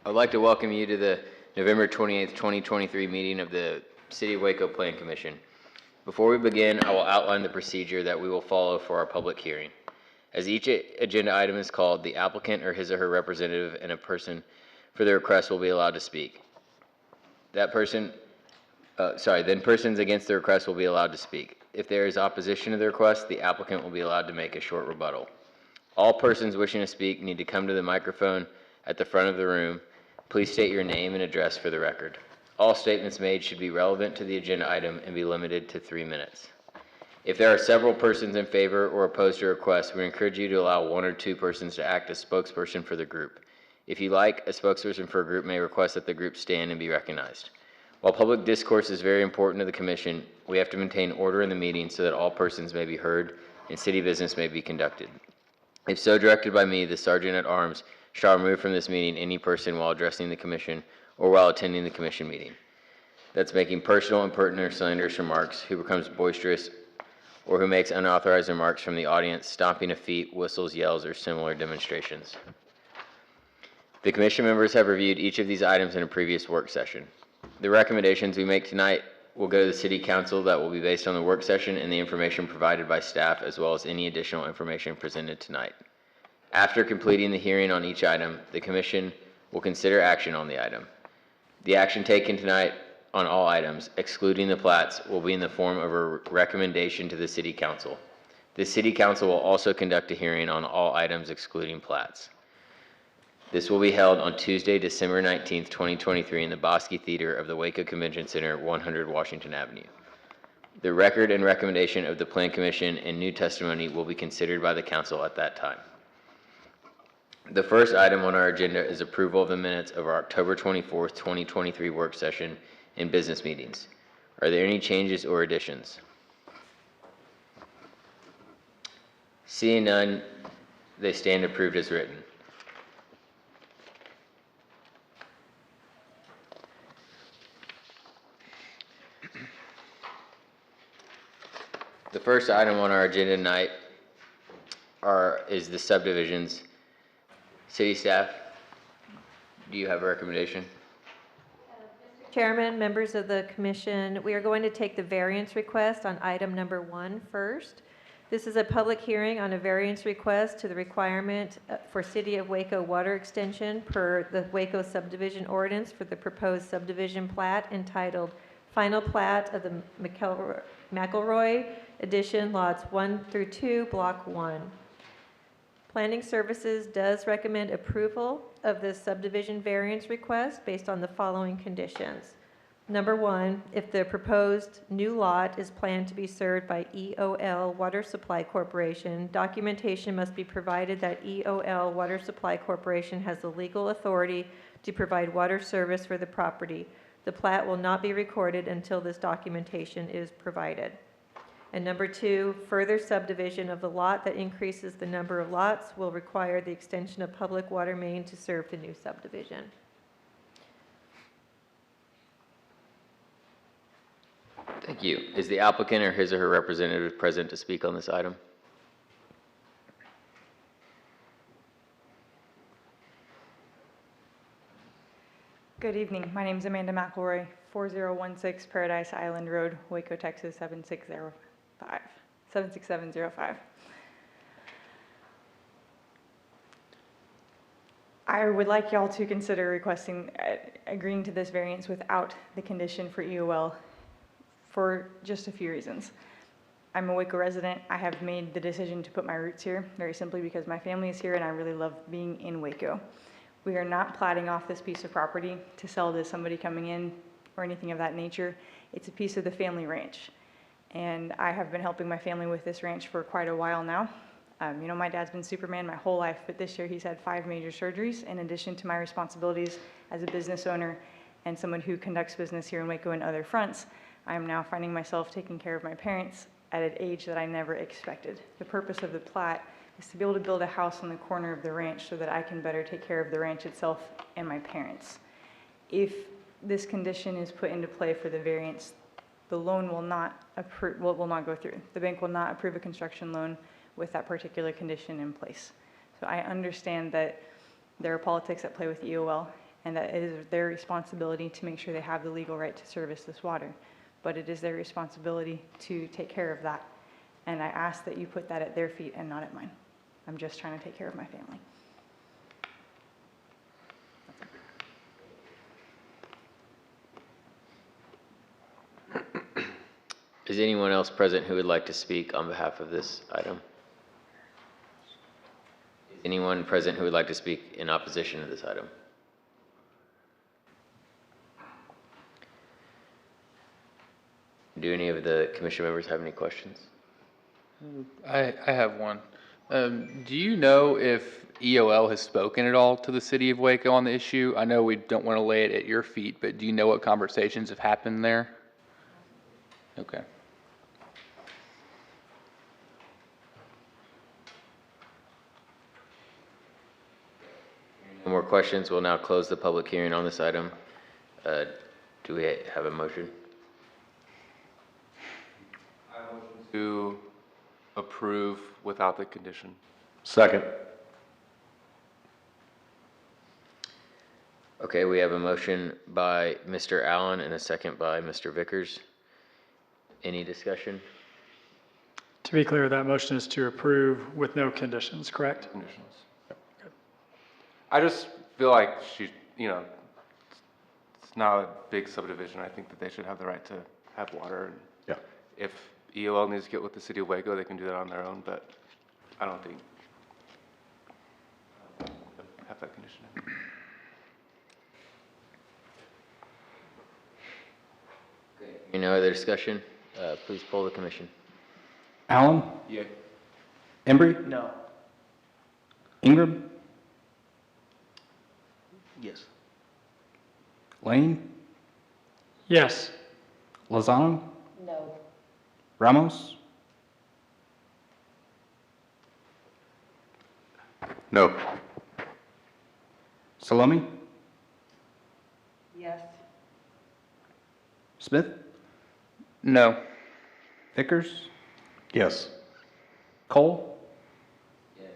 I would like to welcome you to the November 28th, 2023 meeting of the City of Waco Plan Commission. Before we begin, I will outline the procedure that we will follow for our public hearing. As each agenda item is called, the applicant or his or her representative and a person for the request will be allowed to speak. Then persons against the request will be allowed to speak. If there is opposition to the request, the applicant will be allowed to make a short rebuttal. All persons wishing to speak need to come to the microphone at the front of the room. Please state your name and address for the record. All statements made should be relevant to the agenda item and be limited to 3 minutes. If there are several persons in favor or opposed to a request, we encourage you to allow 1 or 2 persons to act as spokesperson for the group. If you like, a spokesperson for a group may request that the group stand and be recognized. While public discourse is very important to the Commission, we have to maintain order in the meeting so that all persons may be heard and city business may be conducted. If so directed by me, the Sergeant at Arms shall remove from this meeting any person while addressing the Commission or while attending the Commission meeting that's making personal, impertinent, or slanderous remarks, who becomes boisterous, or who makes unauthorized remarks from the audience, stomping of feet, whistles, yells, or similar demonstrations. The Commission members have reviewed each of these items in a previous work session. The recommendations we make tonight will go to the City Council that will be based on the work session and the information provided by staff, as well as any additional information presented tonight. After completing the hearing on each item, the Commission will consider action on the item. The action taken tonight on all items, excluding the plats, will be in the form of a recommendation to the City Council. The City Council will also conduct a hearing on all items excluding plats. This will be held on Tuesday, December 19th, 2023 in the Bosque Theater of the Waco Convention Center, 100 Washington Avenue. The record and recommendation of the Plan Commission and new testimony will be considered by the Council at that time. The first item on our agenda is approval of the minutes of our October 24th, 2023 work session and business meetings. Are there any changes or additions? Seeing none, they stand approved as written. The first item on our agenda tonight is the subdivisions. City staff, do you have a recommendation? Mr. Chairman, members of the Commission, we are going to take the variance request on item number 1 first. This is a public hearing on a variance request to the requirement for City of Waco water extension per the Waco subdivision ordinance for the proposed subdivision plat entitled Final Plat of the McElroy Edition, lots 1 through 2, block 1. Planning Services does recommend approval of this subdivision variance request based on the following conditions. Number 1, if the proposed new lot is planned to be served by EOL Water Supply Corporation, documentation must be provided that EOL Water Supply Corporation has the legal authority to provide water service for the property. The plat will not be recorded until this documentation is provided. And number 2, further subdivision of the lot that increases the number of lots will require the extension of public water main to serve the new subdivision. Thank you. Is the applicant or his or her representative present to speak on this item? Good evening. My name is Amanda McElroy, 4016 Paradise Island Road, Waco, Texas, 76705. I would like y'all to consider agreeing to this variance without the condition for EOL for just a few reasons. I'm a Waco resident. I have made the decision to put my roots here very simply because my family is here and I really love being in Waco. We are not platting off this piece of property to sell to somebody coming in or anything of that nature. It's a piece of the family ranch. And I have been helping my family with this ranch for quite a while now. You know, my dad's been Superman my whole life, but this year he's had 5 major surgeries in addition to my responsibilities as a business owner and someone who conducts business here in Waco and other fronts. I am now finding myself taking care of my parents at an age that I never expected. The purpose of the plat is to be able to build a house on the corner of the ranch so that I can better take care of the ranch itself and my parents. If this condition is put into play for the variance, the loan will not go through. The bank will not approve a construction loan with that particular condition in place. So I understand that there are politics at play with EOL, and that it is their responsibility to make sure they have the legal right to service this water. But it is their responsibility to take care of that. And I ask that you put that at their feet and not at mine. I'm just trying to take care of my family. Is anyone else present who would like to speak on behalf of this item? Is anyone present who would like to speak in opposition to this item? Do any of the commission members have any questions? I have one. Do you know if EOL has spoken at all to the city of Waco on the issue? I know we don't want to lay it at your feet, but do you know what conversations have happened there? Okay. No more questions. We'll now close the public hearing on this item. Do we have a motion? To approve without the condition. Second. Okay, we have a motion by Mr. Allen and a second by Mr. Vickers. Any discussion? To be clear, that motion is to approve with no conditions, correct? Conditions. I just feel like it's not a big subdivision. I think that they should have the right to have water. And Yeah. if EOL needs to get with the city of Waco, they can do that on their own, but I don't think have that condition in. Any other discussion? Please poll the commission. Allen? Yeah. Embry? No. Ingram? Yes. Lane? Yes. Lozano? No. Ramos? No. Salome? Yes. Smith? No. Vickers? Yes. Cole? Yes.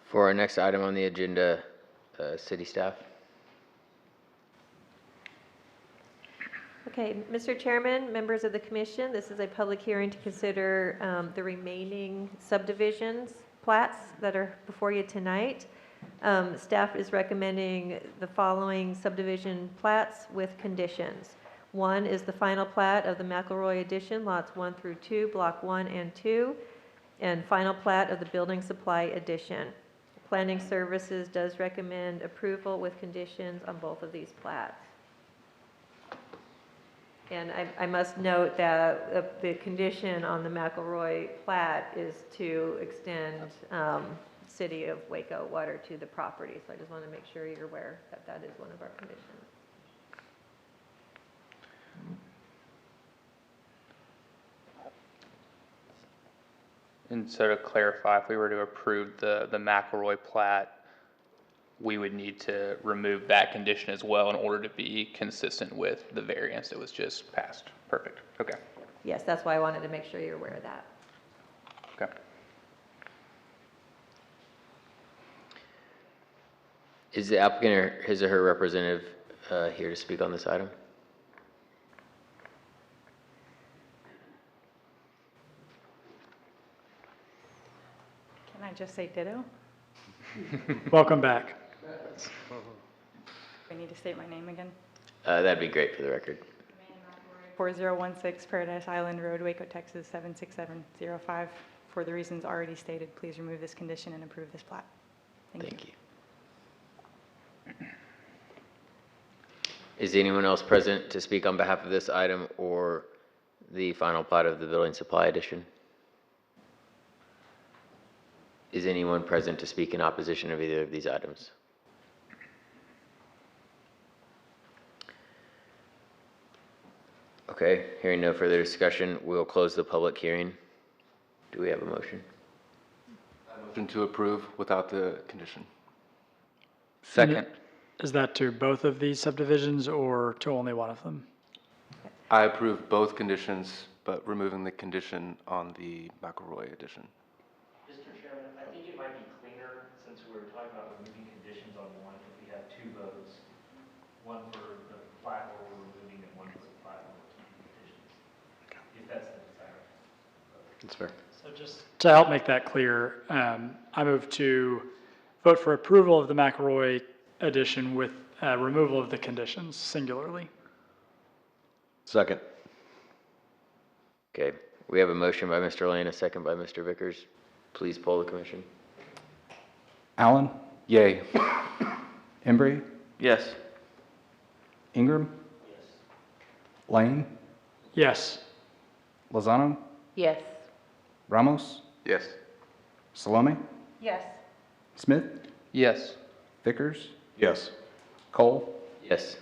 For our next item on the agenda, city staff. Okay, Mr. Chairman, members of the commission, this is a public hearing to consider the remaining subdivisions, plats that are before you tonight. Staff is recommending the following subdivision plats with conditions. One is the final plat of the McElroy addition, lots 1 through 2, block 1 and 2, and final plat of the building supply addition. Planning Services does recommend approval with conditions on both of these plats. And I must note that the condition on the McElroy plat is to extend City of Waco water to the property. So I just want to make sure you're aware that that is one of our conditions. And so to clarify, if we were to approve the McElroy plat, we would need to remove that condition as well in order to be consistent with the variance that was just passed. Perfect. Okay. Yes, that's why I wanted to make sure you're aware of that. Okay. Is the applicant or his or her representative here to speak on this item? Can I just say ditto? Welcome back. I need to state my name again. That'd be great for the record. 4016 Paradise Island Road, Waco, Texas 76705. For the reasons already stated, please remove this condition and approve this plat. Thank you. Thank you. Is anyone else present to speak on behalf of this item or the final plat of the building supply addition? Is anyone present to speak in opposition of either of these items? Okay, hearing no further discussion, we'll close the public hearing. Do we have a motion? Motion to approve without the condition. Second. Is that to both of these subdivisions or to only one of them? I approve both conditions, but removing the condition on the McElroy addition. Mr. Chairman, I think it might be cleaner, since we're talking about removing conditions on one, if we have two votes, one for the plat where we're removing and one for the plat where we're keeping conditions, if that's the desire. That's fair. So just to help make that clear, I move to vote for approval of the McElroy addition with removal of the conditions singularly. Second. Okay, we have a motion by Mr. Lane, a second by Mr. Vickers. Please poll the commission. Allen, Yay. Embry, Yes. Ingram. Lane, Yes. Lozano, Yes. Ramos, Yes. Salome, Yes. Smith, Yes. Vickers. Yes. Cole, Yes.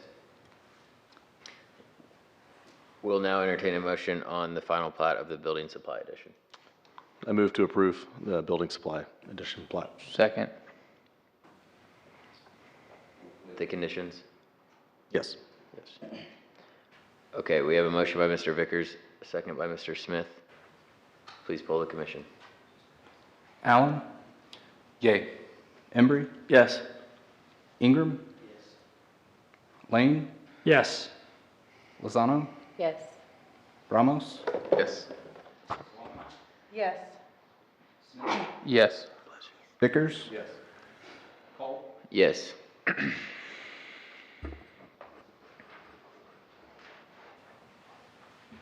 We'll now entertain a motion on the final plat of the building supply addition. I move to approve the building supply addition plat. Second. With the conditions? Yes. Yes. Okay, we have a motion by Mr. Vickers, a second by Mr. Smith. Please poll the commission. Allen, Yay. Embry, Yes. Ingram. Lane, Yes. Lozano, Yes. Ramos, Yes. Yes. Yes. Vickers. Yes. We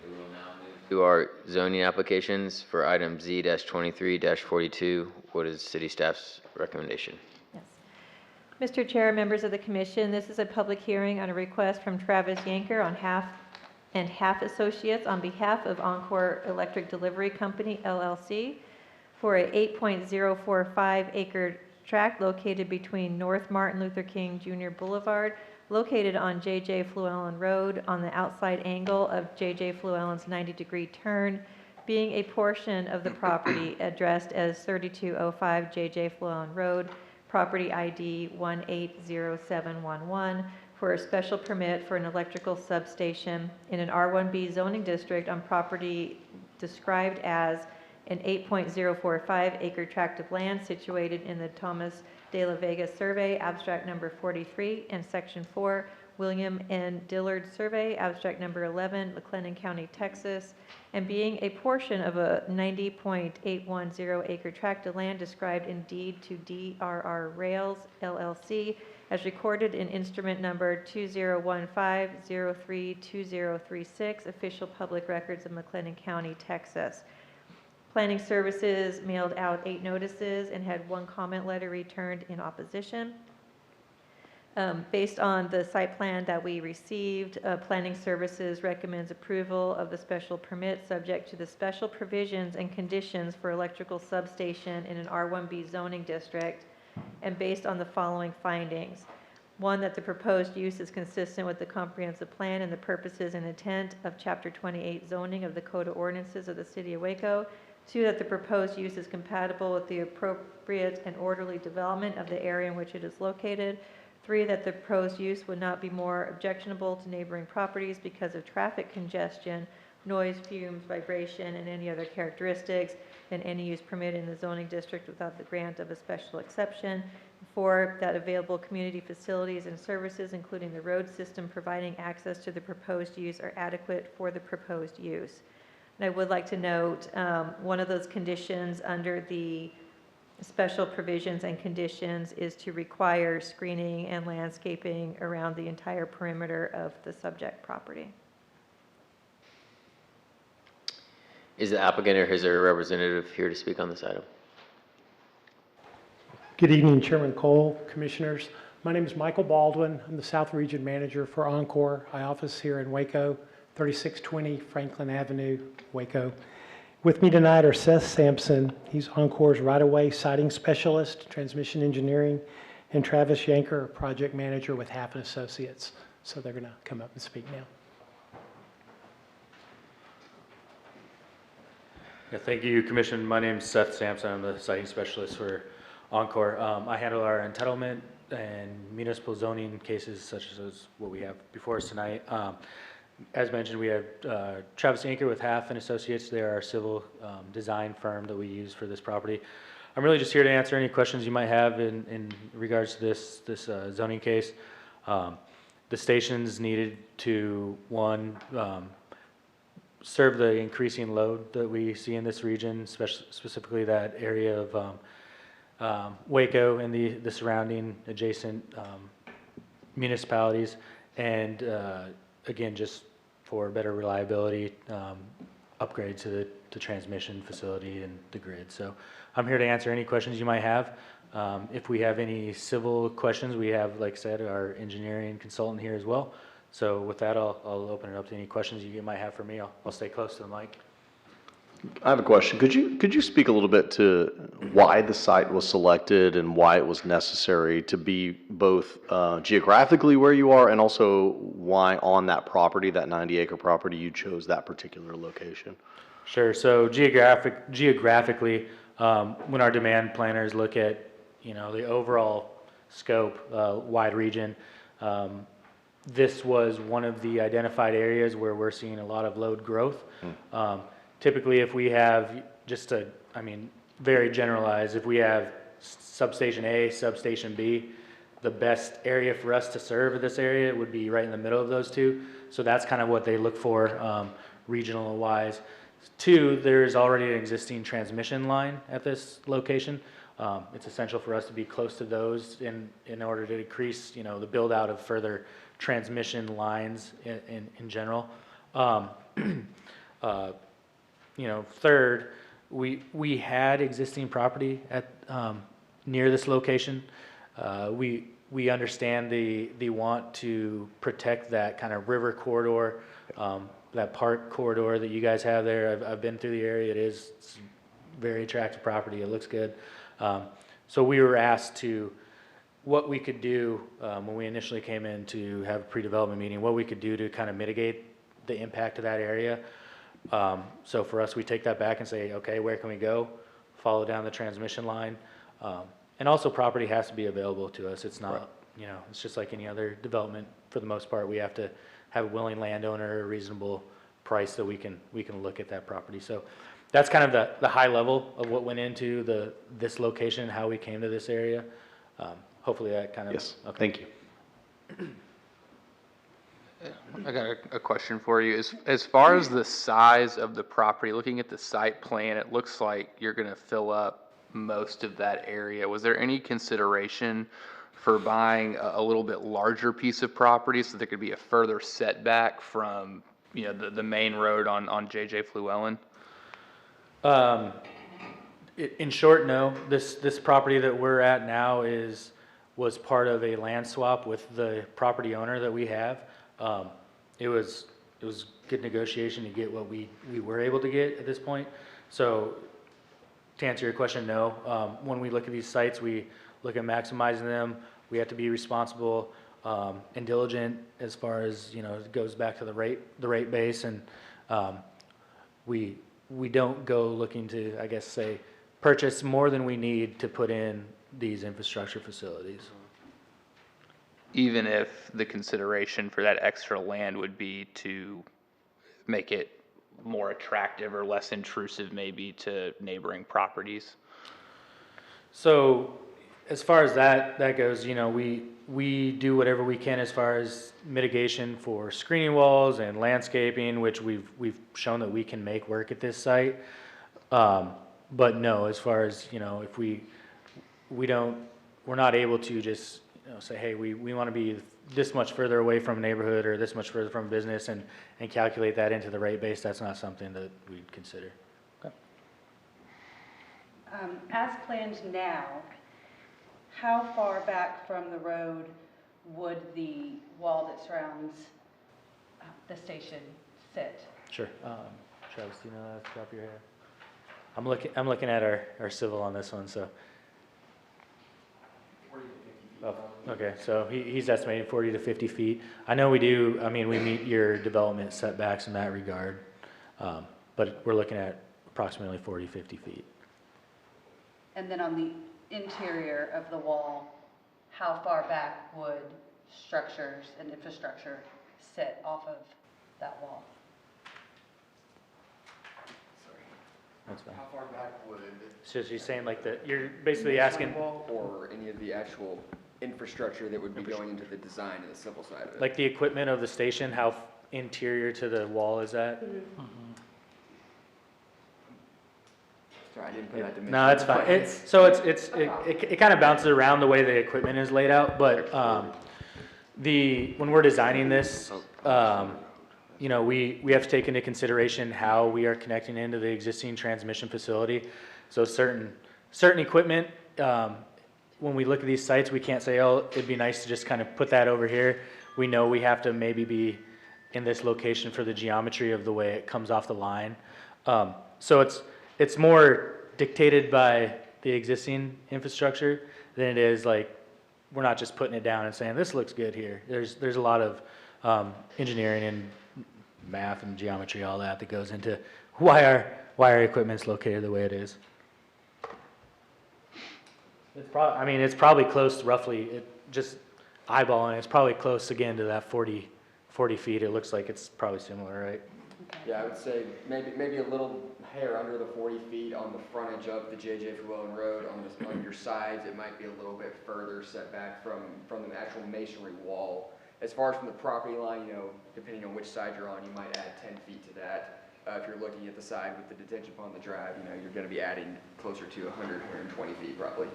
will now move to our zoning applications for item Z-23-42. What is city staff's recommendation? Yes. Mr. Chair, members of the commission, this is a public hearing on a request from Travis Yanker on Half Associates on behalf of Encore Electric Delivery Company LLC for a 8.045 acre tract located between North Martin Luther King Jr. Boulevard, located on J.J. Fluellen Road on the outside angle of J.J. Fluellen's 90-degree turn, being a portion of the property addressed as 3205 J.J. Fluellen Road, property ID 180711, for a special permit for an electrical substation in an R1B zoning district on property described as an 8.045 acre tract of land situated in the Thomas de la Vega Survey, abstract number 43, and section 4, William N. Dillard Survey, abstract number 11, McLennan County, Texas, and being a portion of a 90.810 acre tract of land described in deed to DRR Rails LLC as recorded in instrument number 2015-032036, official public records of McLennan County, Texas. Planning Services mailed out 8 notices and had 1 comment letter returned in opposition. Based on the site plan that we received, Planning Services recommends approval of the special permit subject to the special provisions and conditions for electrical substation in an R1B zoning district, and based on the following findings. 1, that the proposed use is consistent with the comprehensive plan and the purposes and intent of Chapter 28 zoning of the Code of Ordinances of the City of Waco. 2, that the proposed use is compatible with the appropriate and orderly development of the area in which it is located. 3, that the proposed use would not be more objectionable to neighboring properties because of traffic congestion, noise, fumes, vibration, and any other characteristics than any use permitted in the zoning district without the grant of a special exception. 4, that available community facilities and services, including the road system providing access to the proposed use, are adequate for the proposed use. And I would like to note, one of those conditions under the special provisions and conditions is to require screening and landscaping around the entire perimeter of the subject property. Is the applicant or his or her representative here to speak on this item? Good evening, Chairman Cole, Commissioners. My name is Michael Baldwin. I'm the South Region Manager for Encore. I office here in Waco, 3620 Franklin Avenue, Waco. With me tonight are Seth Sampson. He's Encore's right-of-way siting specialist, transmission engineering, and Travis Yanker, Project Manager with Half Associates. So they're going to come up and speak now. Yeah, thank you, Commission. My name is Seth Sampson. I'm the siting specialist for Encore. I handle our entitlement and municipal zoning cases such as what we have before us tonight. As mentioned, we have Travis Inker with Half and Associates. They're our civil design firm that we use for this property. I'm really just here to answer any questions you might have in regards to this zoning case. The stations needed to, one, serve the increasing load that we see in this region, specifically that area of Waco and the surrounding adjacent municipalities, and again, just for better reliability, upgrade to the transmission facility and the grid. So I'm here to answer any questions you might have. If we have any civil questions, we have, like I said, our engineering consultant here as well. So with that, I'll open it up to any questions you might have for me. I'll stay close to the mic. I have a question. Could you speak a little bit to why the site was selected and why it was necessary to be both geographically where you are and also why on that property, that 90-acre property, you chose that particular location? Sure. So geographically, when our demand planners look at, the overall scope, wide region, this was one of the identified areas where we're seeing a lot of load growth. Typically, if we have, very generalized, if we have substation A, substation B, the best area for us to serve this area would be right in the middle of those two. So that's kind of what they look for regional wise. Two, there's already an existing transmission line at this location. It's essential for us to be close to those in order to decrease, the build out of further transmission lines in general. Third, we had existing property at near this location. We understand the want to protect that kind of river corridor, that park corridor that you guys have there. I've been through the area. It's very attractive property. It looks good. So we were asked what we could do when we initially came in to have a pre-development meeting, what we could do to kind of mitigate the impact of that area. So for us, we take that back and say, okay, where can we go? Follow down the transmission line. And also property has to be available to us. It's not, it's just like any other development. For the most part, we have to have a willing landowner, a reasonable price that we can look at that property. So that's kind of the high level of what went into this location and how we came to this area. Hopefully that kind of. Yes, okay. thank you. I got a question for you. As far as the size of the property, looking at the site plan, it looks like you're going to fill up most of that area. Was there any consideration for buying a little bit larger piece of property so there could be a further setback from, the main road on J.J. Fluellen? In short, no. This property that we're at now was part of a land swap with the property owner that we have. It was good negotiation to get what we were able to get at this point. So to answer your question, no. When we look at these sites, we look at maximizing them. We have to be responsible and diligent as far as, it goes back to the rate base, and we don't go looking to, I guess, say, purchase more than we need to put in these infrastructure facilities. Even if the consideration for that extra land would be to make it more attractive or less intrusive maybe to neighboring properties? So as far as that goes, we do whatever we can as far as mitigation for screening walls and landscaping, which we've shown that we can make work at this site. But no, as far as, if we're not able to just, say, hey, we want to be this much further away from a neighborhood or this much further from a business and calculate that into the rate base. That's not something that we'd consider. Okay. As planned now, how far back from the road would the wall that surrounds the station sit? Sure. Travis, do you know that off the top of your head? I'm looking at our civil on this one, so. Oh, okay, so he's estimating 40 to 50 feet. I know we do, we meet your development setbacks in that regard, but we're looking at approximately 40, 50 feet. And then on the interior of the wall, how far back would structures and infrastructure sit off of that wall? That's fine. How far back would? So she's saying like you're basically asking, Or any of the actual infrastructure that would be going into the design and the civil side of it? like the equipment of the station, how interior to the wall is that? Sorry, I didn't put that dimension. No, that's fine. It kind of bounces around the way the equipment is laid out, but, when we're designing this, you know, we have to take into consideration how we are connecting into the existing transmission facility. So certain equipment, when we look at these sites, we can't say, oh, it'd be nice to just kind of put that over here. We know we have to maybe be in this location for the geometry of the way it comes off the line. So it's more dictated by the existing infrastructure than it is like, we're not just putting it down and saying, this looks good here. There's a lot of engineering and math and geometry, all that goes into why our equipment's located the way it is. It's probably close roughly, just eyeballing, it's probably close again to that 40 feet. It looks like it's probably similar, right? Yeah, I would say maybe a little hair under the 40 feet on the frontage of the J.J. Llewellyn Road. On your sides, it might be a little bit further set back from the actual masonry wall. As far as from the property line, you know, depending on which side you're on, you might add 10 feet to that. If you're looking at the side with the detention pond, the drive, you know, you're going to be adding closer to 100, 120 feet probably.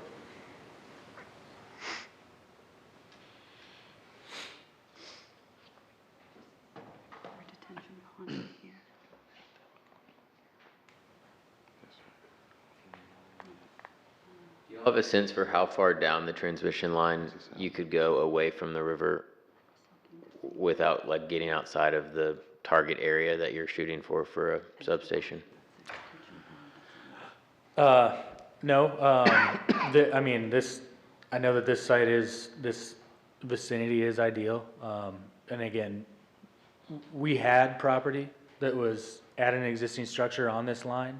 Detention pond here. Do you have a sense for how far down the transmission line you could go away from the river without like getting outside of the target area that you're shooting for a substation? No, I know that this site this vicinity is ideal. And again, we had property that was at an existing structure on this line,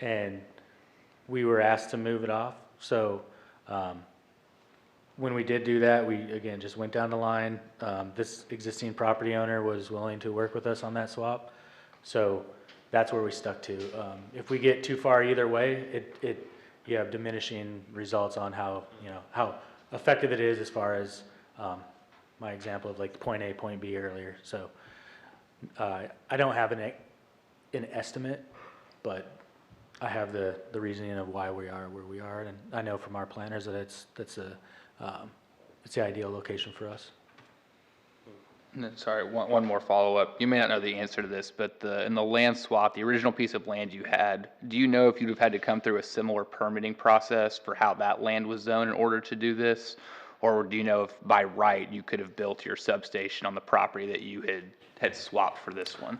and we were asked to move it off. So, when we did do that, we, again, just went down the line. This existing property owner was willing to work with us on that swap. So that's where we stuck to. If we get too far either way, you have diminishing results on how effective it is as far as, my example of like point A, point B earlier. So, I don't have an estimate, but I have the reasoning of why we are where we are. And I know from our planners that it's the ideal location for us. And then, sorry, one more follow-up. You may not know the answer to this, but in the land swap, the original piece of land you had, do you know if you'd have had to come through a similar permitting process for how that land was zoned in order to do this? Or do you know if by right you could have built your substation on the property that you had swapped for this one?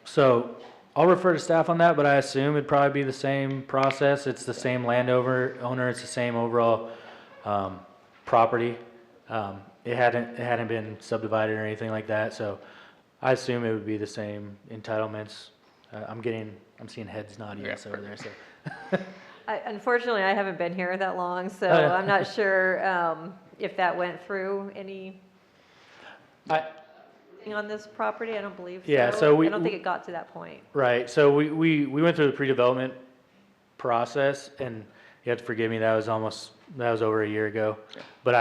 So I'll refer to staff on that, but I assume it'd probably be the same process. It's the same owner, it's the same overall property. It hadn't been subdivided or anything like that, so I assume it would be the same entitlements. I'm seeing heads nodding yes over there, so. Unfortunately, I haven't been here that long, so I'm not sure if that went through any on this property. I don't believe so. Yeah, so I don't think it got to that point. Right, so we went through the pre-development process, and you have to forgive me, that was over a year ago. But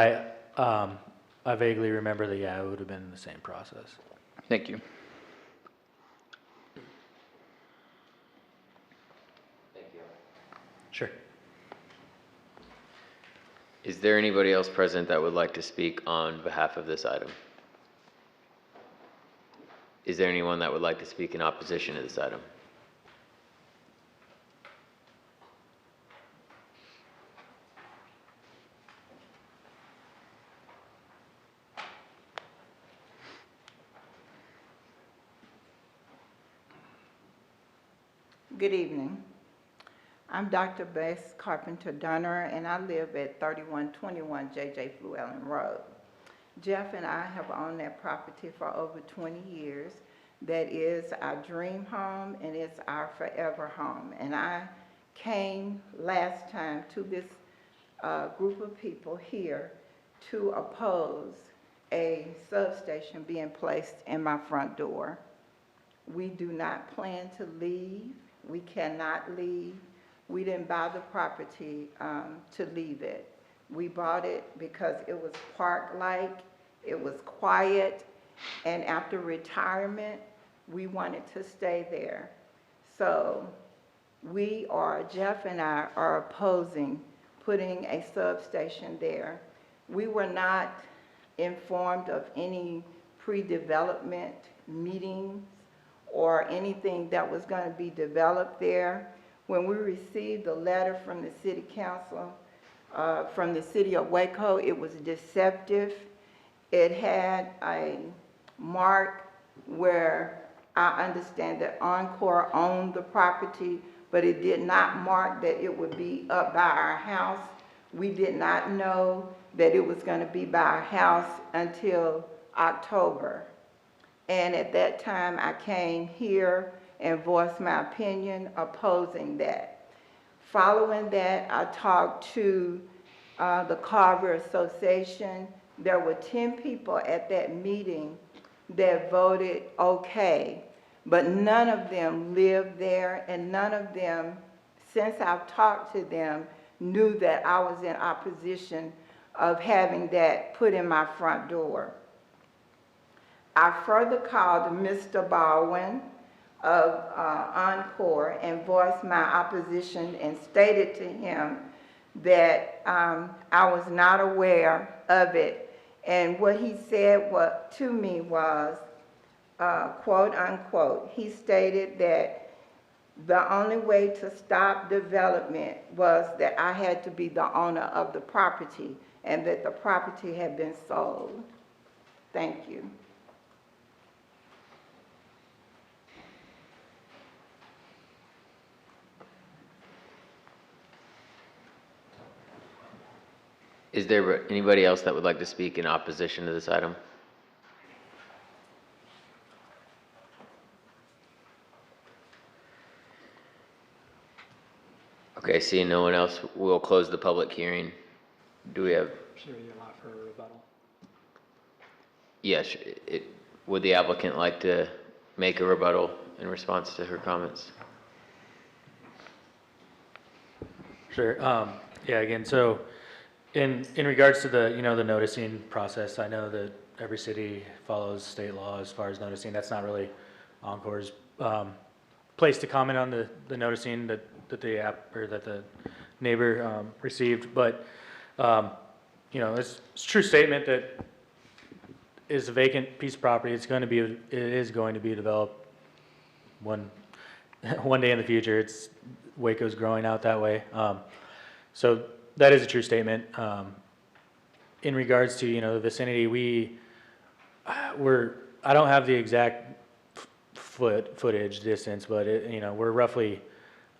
I vaguely remember that, yeah, it would have been the same process. Thank you. Sure. Is there anybody else present that would like to speak on behalf of this item? Is there anyone that would like to speak in opposition to this item? Good evening. I'm Dr. Bess Carpenter Dunner, and I live at 3121 J.J. Llewellyn Road. Jeff and I have owned that property for over 20 years. That is our dream home, and it's our forever home. And I came last time to this group of people here to oppose a substation being placed in my front door. We do not plan to leave. We cannot leave. We didn't buy the property to leave it. We bought it because it was park-like, it was quiet, and after retirement, we wanted to stay there. So Jeff and I are opposing putting a substation there. We were not informed of any pre-development meetings or anything that was going to be developed there. When we received the letter from the city council, from the city of Waco, it was deceptive. It had a mark where I understand that Encore owned the property, but it did not mark that it would be up by our house. We did not know that it was going to be by our house until October. And at that time, I came here and voiced my opinion opposing that. Following that, I talked to the Carver Association. There were 10 people at that meeting that voted okay, but none of them lived there, and none of them, since I've talked to them, knew that I was in opposition of having that put in my front door. I further called Mr. Baldwin of Encore and voiced my opposition and stated to him that I was not aware of it. And what he said to me was, quote unquote, he stated that the only way to stop development was that I had to be the owner of the property and that the property had been sold. Thank you. Is there anybody else that would like to speak in opposition to this item? Okay, seeing no one else, we'll close the public hearing. Do we have? Should we allow for a rebuttal? Yes, would the applicant like to make a rebuttal in response to her comments? Sure. Yeah, again, so in regards to the, the noticing process, I know that every city follows state law as far as noticing. That's not really Encore's place to comment on the noticing that the neighbor received. But, it's a true statement that is a vacant piece of property. It is going to be developed one day in the future. Waco's growing out that way. So that is a true statement. In regards to, the vicinity, I don't have the exact footage distance, but we're roughly,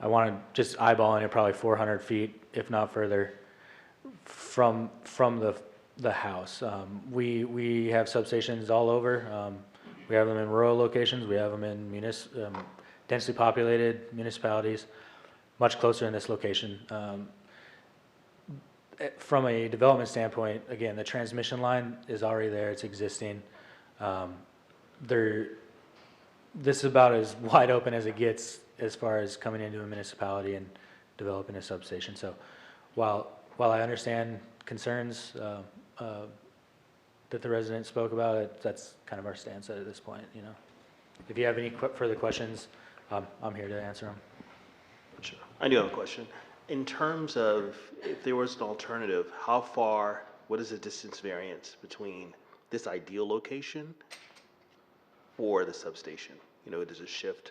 I want to just eyeballing it, probably 400 feet, if not further, from the house. We have substations all over. We have them in rural locations. We have them in densely populated municipalities, much closer in this location. From a development standpoint, again, the transmission line is already there. It's existing. This is about as wide open as it gets as far as coming into a municipality and developing a substation. So while I understand concerns that the resident spoke about, that's kind of our stance at this point. If you have any further questions, I'm here to answer them. Sure. I do have a question. In terms of if there was an alternative, what is the distance variance between this ideal location or the substation? Does it shift?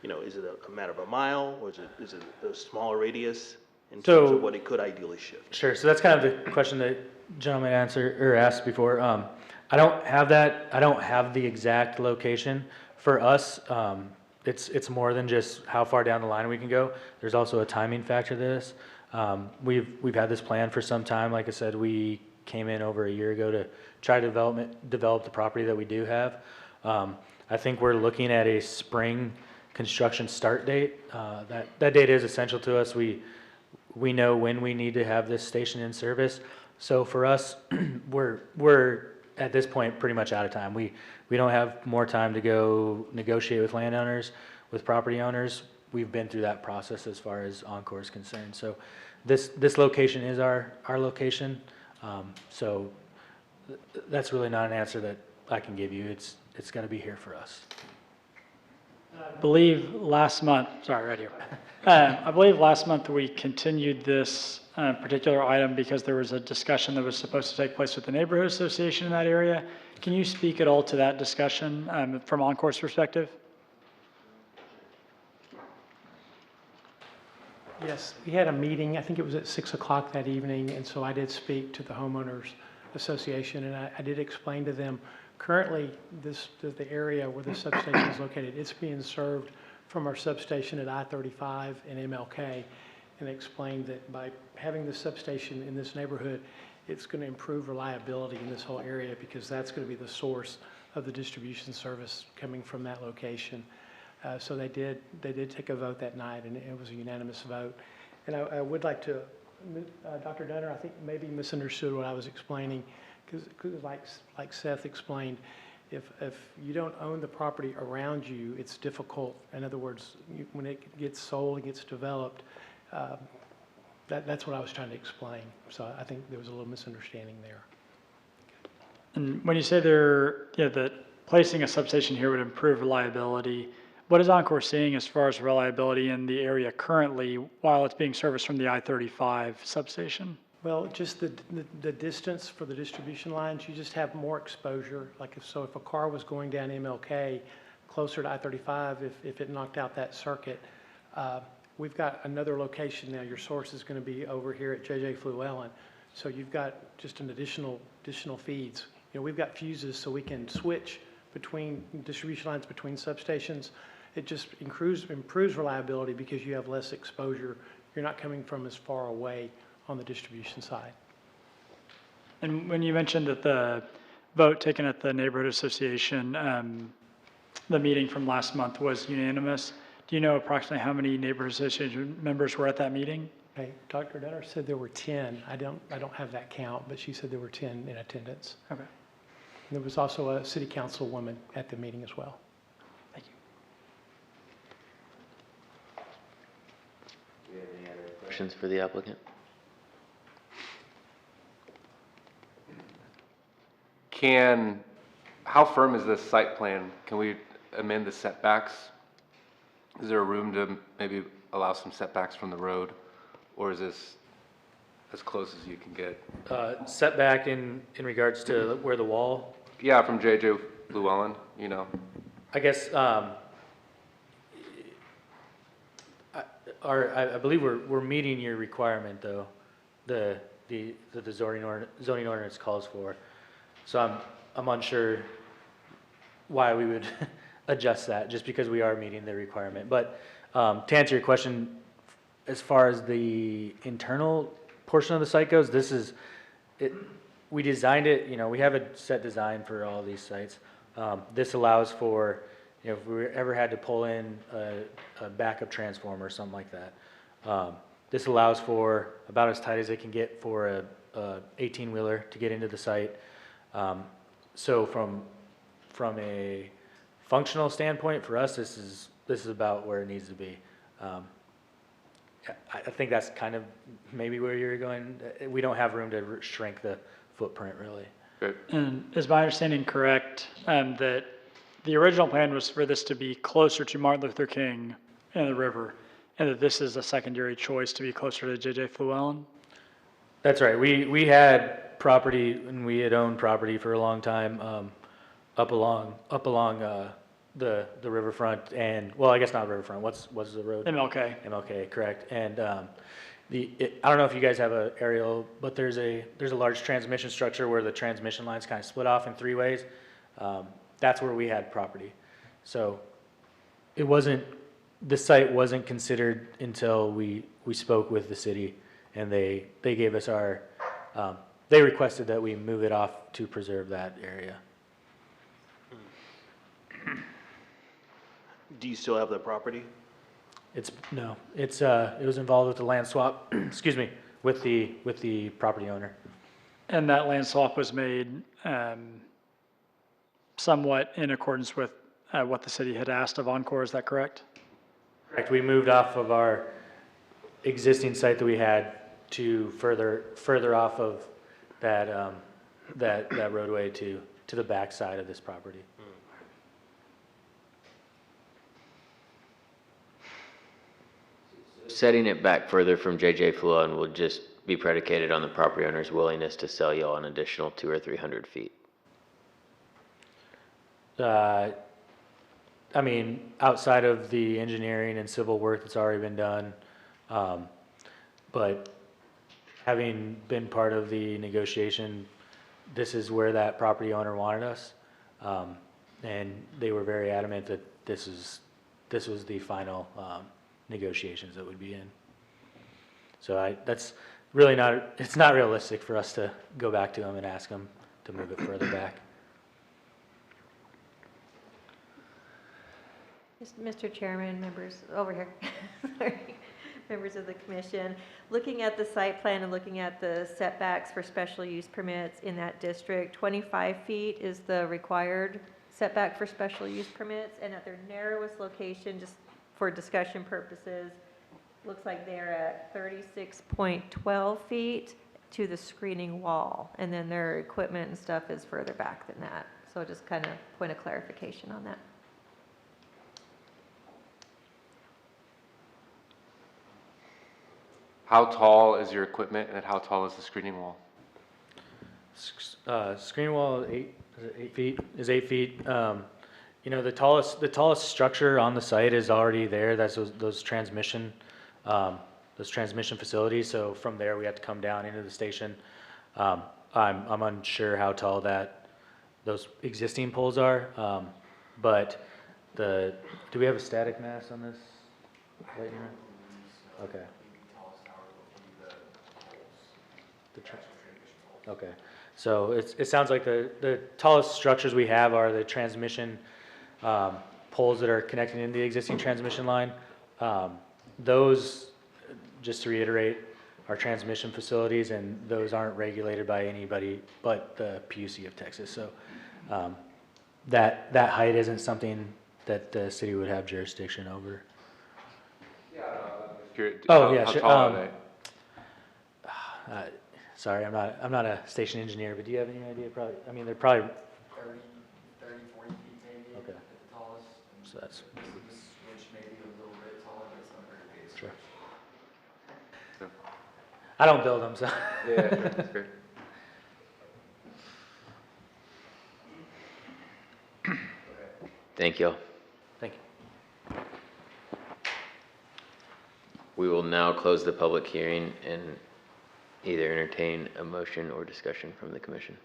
Is it a matter of a mile, or is it a smaller radius in terms of what it could ideally shift? Sure. So that's kind of the question that gentleman asked before. I don't have that. I don't have the exact location. For us, it's more than just how far down the line we can go. There's also a timing factor to this. We've had this plan for some time. Like I said, we came in over a year ago to try to develop the property that we do have. I think we're looking at a spring construction start date. That date is essential to us. we know when we need to have this station in service. So for us, we're at this point pretty much out of time. We don't have more time to go negotiate with landowners, with property owners. We've been through that process as far as Encore is concerned. So this location is our location. So that's really not an answer that I can give you. It's going to be here for us. I believe last month, sorry, right here. I believe last month we continued this particular item because there was a discussion that was supposed to take place with the neighborhood association in that area. Can you speak at all to that discussion from Encore's perspective? Yes, we had a meeting, I think it was at 6 o'clock that evening, and so I did speak to the homeowners association, and I did explain to them, currently, the area where the substation is located, it's being served from our substation at I-35 and MLK, and explained that by having the substation in this neighborhood, it's going to improve reliability in this whole area because that's going to be the source of the distribution service coming from that location. So they did take a vote that night, and it was a unanimous vote. And I would like to, Dr. Dunner, I think maybe misunderstood what I was explaining, because like Seth explained, if you don't own the property around you, it's difficult. In other words, when it gets sold and gets developed, that's what I was trying to explain. So I think there was a little misunderstanding there. And when you say that placing a substation here would improve reliability, what is Encore seeing as far as reliability in the area currently while it's being serviced from the I-35 substation? Well, just the distance for the distribution lines, you just have more exposure. Like if a car was going down MLK closer to I-35, if it knocked out that circuit, we've got another location now. Your source is going to be over here at J.J. Fluellen. So you've got just an additional feeds. You know, we've got fuses so we can switch between distribution lines between substations. It just improves reliability because you have less exposure. You're not coming from as far away on the distribution side. And when you mentioned that the vote taken at the neighborhood association, the meeting from last month was unanimous, do you know approximately how many neighborhood association members were at that meeting? Okay, Dr. Dunner said there were 10. I don't have that count, but she said there were 10 in attendance. Okay. And there was also a city councilwoman at the meeting as well. Thank you. Do you have any other questions for the applicant? How firm is this site plan? Can we amend the setbacks? Is there a room to maybe allow some setbacks from the road? Or is this as close as you can get? Setback in regards to where the wall? Yeah, from J.J. Llewellyn, you know. I guess, I believe we're meeting your requirement though, the zoning ordinance calls for. So I'm unsure why we would adjust that, just because we are meeting the requirement. But to answer your question, as far as the internal portion of the site goes, we designed it, you know, we have a set design for all these sites. This allows for, you know, if we ever had to pull in a backup transformer or something like that. This allows for about as tight as it can get for a 18-wheeler to get into the site. So from a functional standpoint, for us, this is about where it needs to be. I think that's kind of maybe where you're going. We don't have room to shrink the footprint, really. Good. And is my understanding correct that the original plan was for this to be closer to Martin Luther King and the river, and that this is a secondary choice to be closer to J.J. Fluellen? That's right. We had property, and we had owned property for a long time up along the riverfront, and, well, I guess not riverfront. What's the road? MLK. MLK, correct. And I don't know if you guys have an aerial, but there's a large transmission structure where the transmission lines kind of split off in three ways. That's where we had property. So the site wasn't considered until we spoke with the city, and they gave us they requested that we move it off to preserve that area. Do you still have the property? It was involved with the land swap, excuse me, with the property owner. And that land swap was made somewhat in accordance with what the city had asked of Encore, is that correct? Correct, we moved off of our existing site that we had to further off of that, that roadway to the back side of this property. Setting it back further from JJ Fluellen will just be predicated on the property owner's willingness to sell y'all an additional 200 or 300 feet. I mean, outside of the engineering and civil work that's already been done, but having been part of the negotiation, this is where that property owner wanted us. And they were very adamant that this was the final, negotiations that would be in. So that's really not, it's not realistic for us to go back to them and ask them to move it further back. Mr. Chairman, members, over here, sorry, members of the commission, looking at the site plan and looking at the setbacks for special use permits in that district, 25 feet is the required setback for special use permits, and at their narrowest location, just for discussion purposes, looks like they're at 36.12 feet to the screening wall, and then their equipment and stuff is further back than that. So just kind of point of clarification on that. How tall is your equipment and how tall is the screening wall? Screen wall is 8 feet. You know, the tallest structure on the site is already there. That's those transmission facilities. So from there, we have to come down into the station. I'm unsure how tall those existing poles are. But do we have a static mass on this right here? Okay. Okay, so it sounds like the tallest structures we have are the transmission poles that are connecting into the existing transmission line. Those, just to reiterate, are transmission facilities, and those aren't regulated by anybody but the PUC of Texas. So that height isn't something that the city would have jurisdiction over. Oh, yeah, How sure. tall are they? Sorry, I'm not a station engineer, but do you have any idea? Probably, I mean, they're probably 30, 40 feet maybe Okay. at the tallest. So that's The switch may be a little bit taller, but it's not very big. sure. So- I don't build them, so. Yeah, sure, that's great. Thank you. Thank you. We will now close the public hearing and either entertain a motion or discussion from the commission.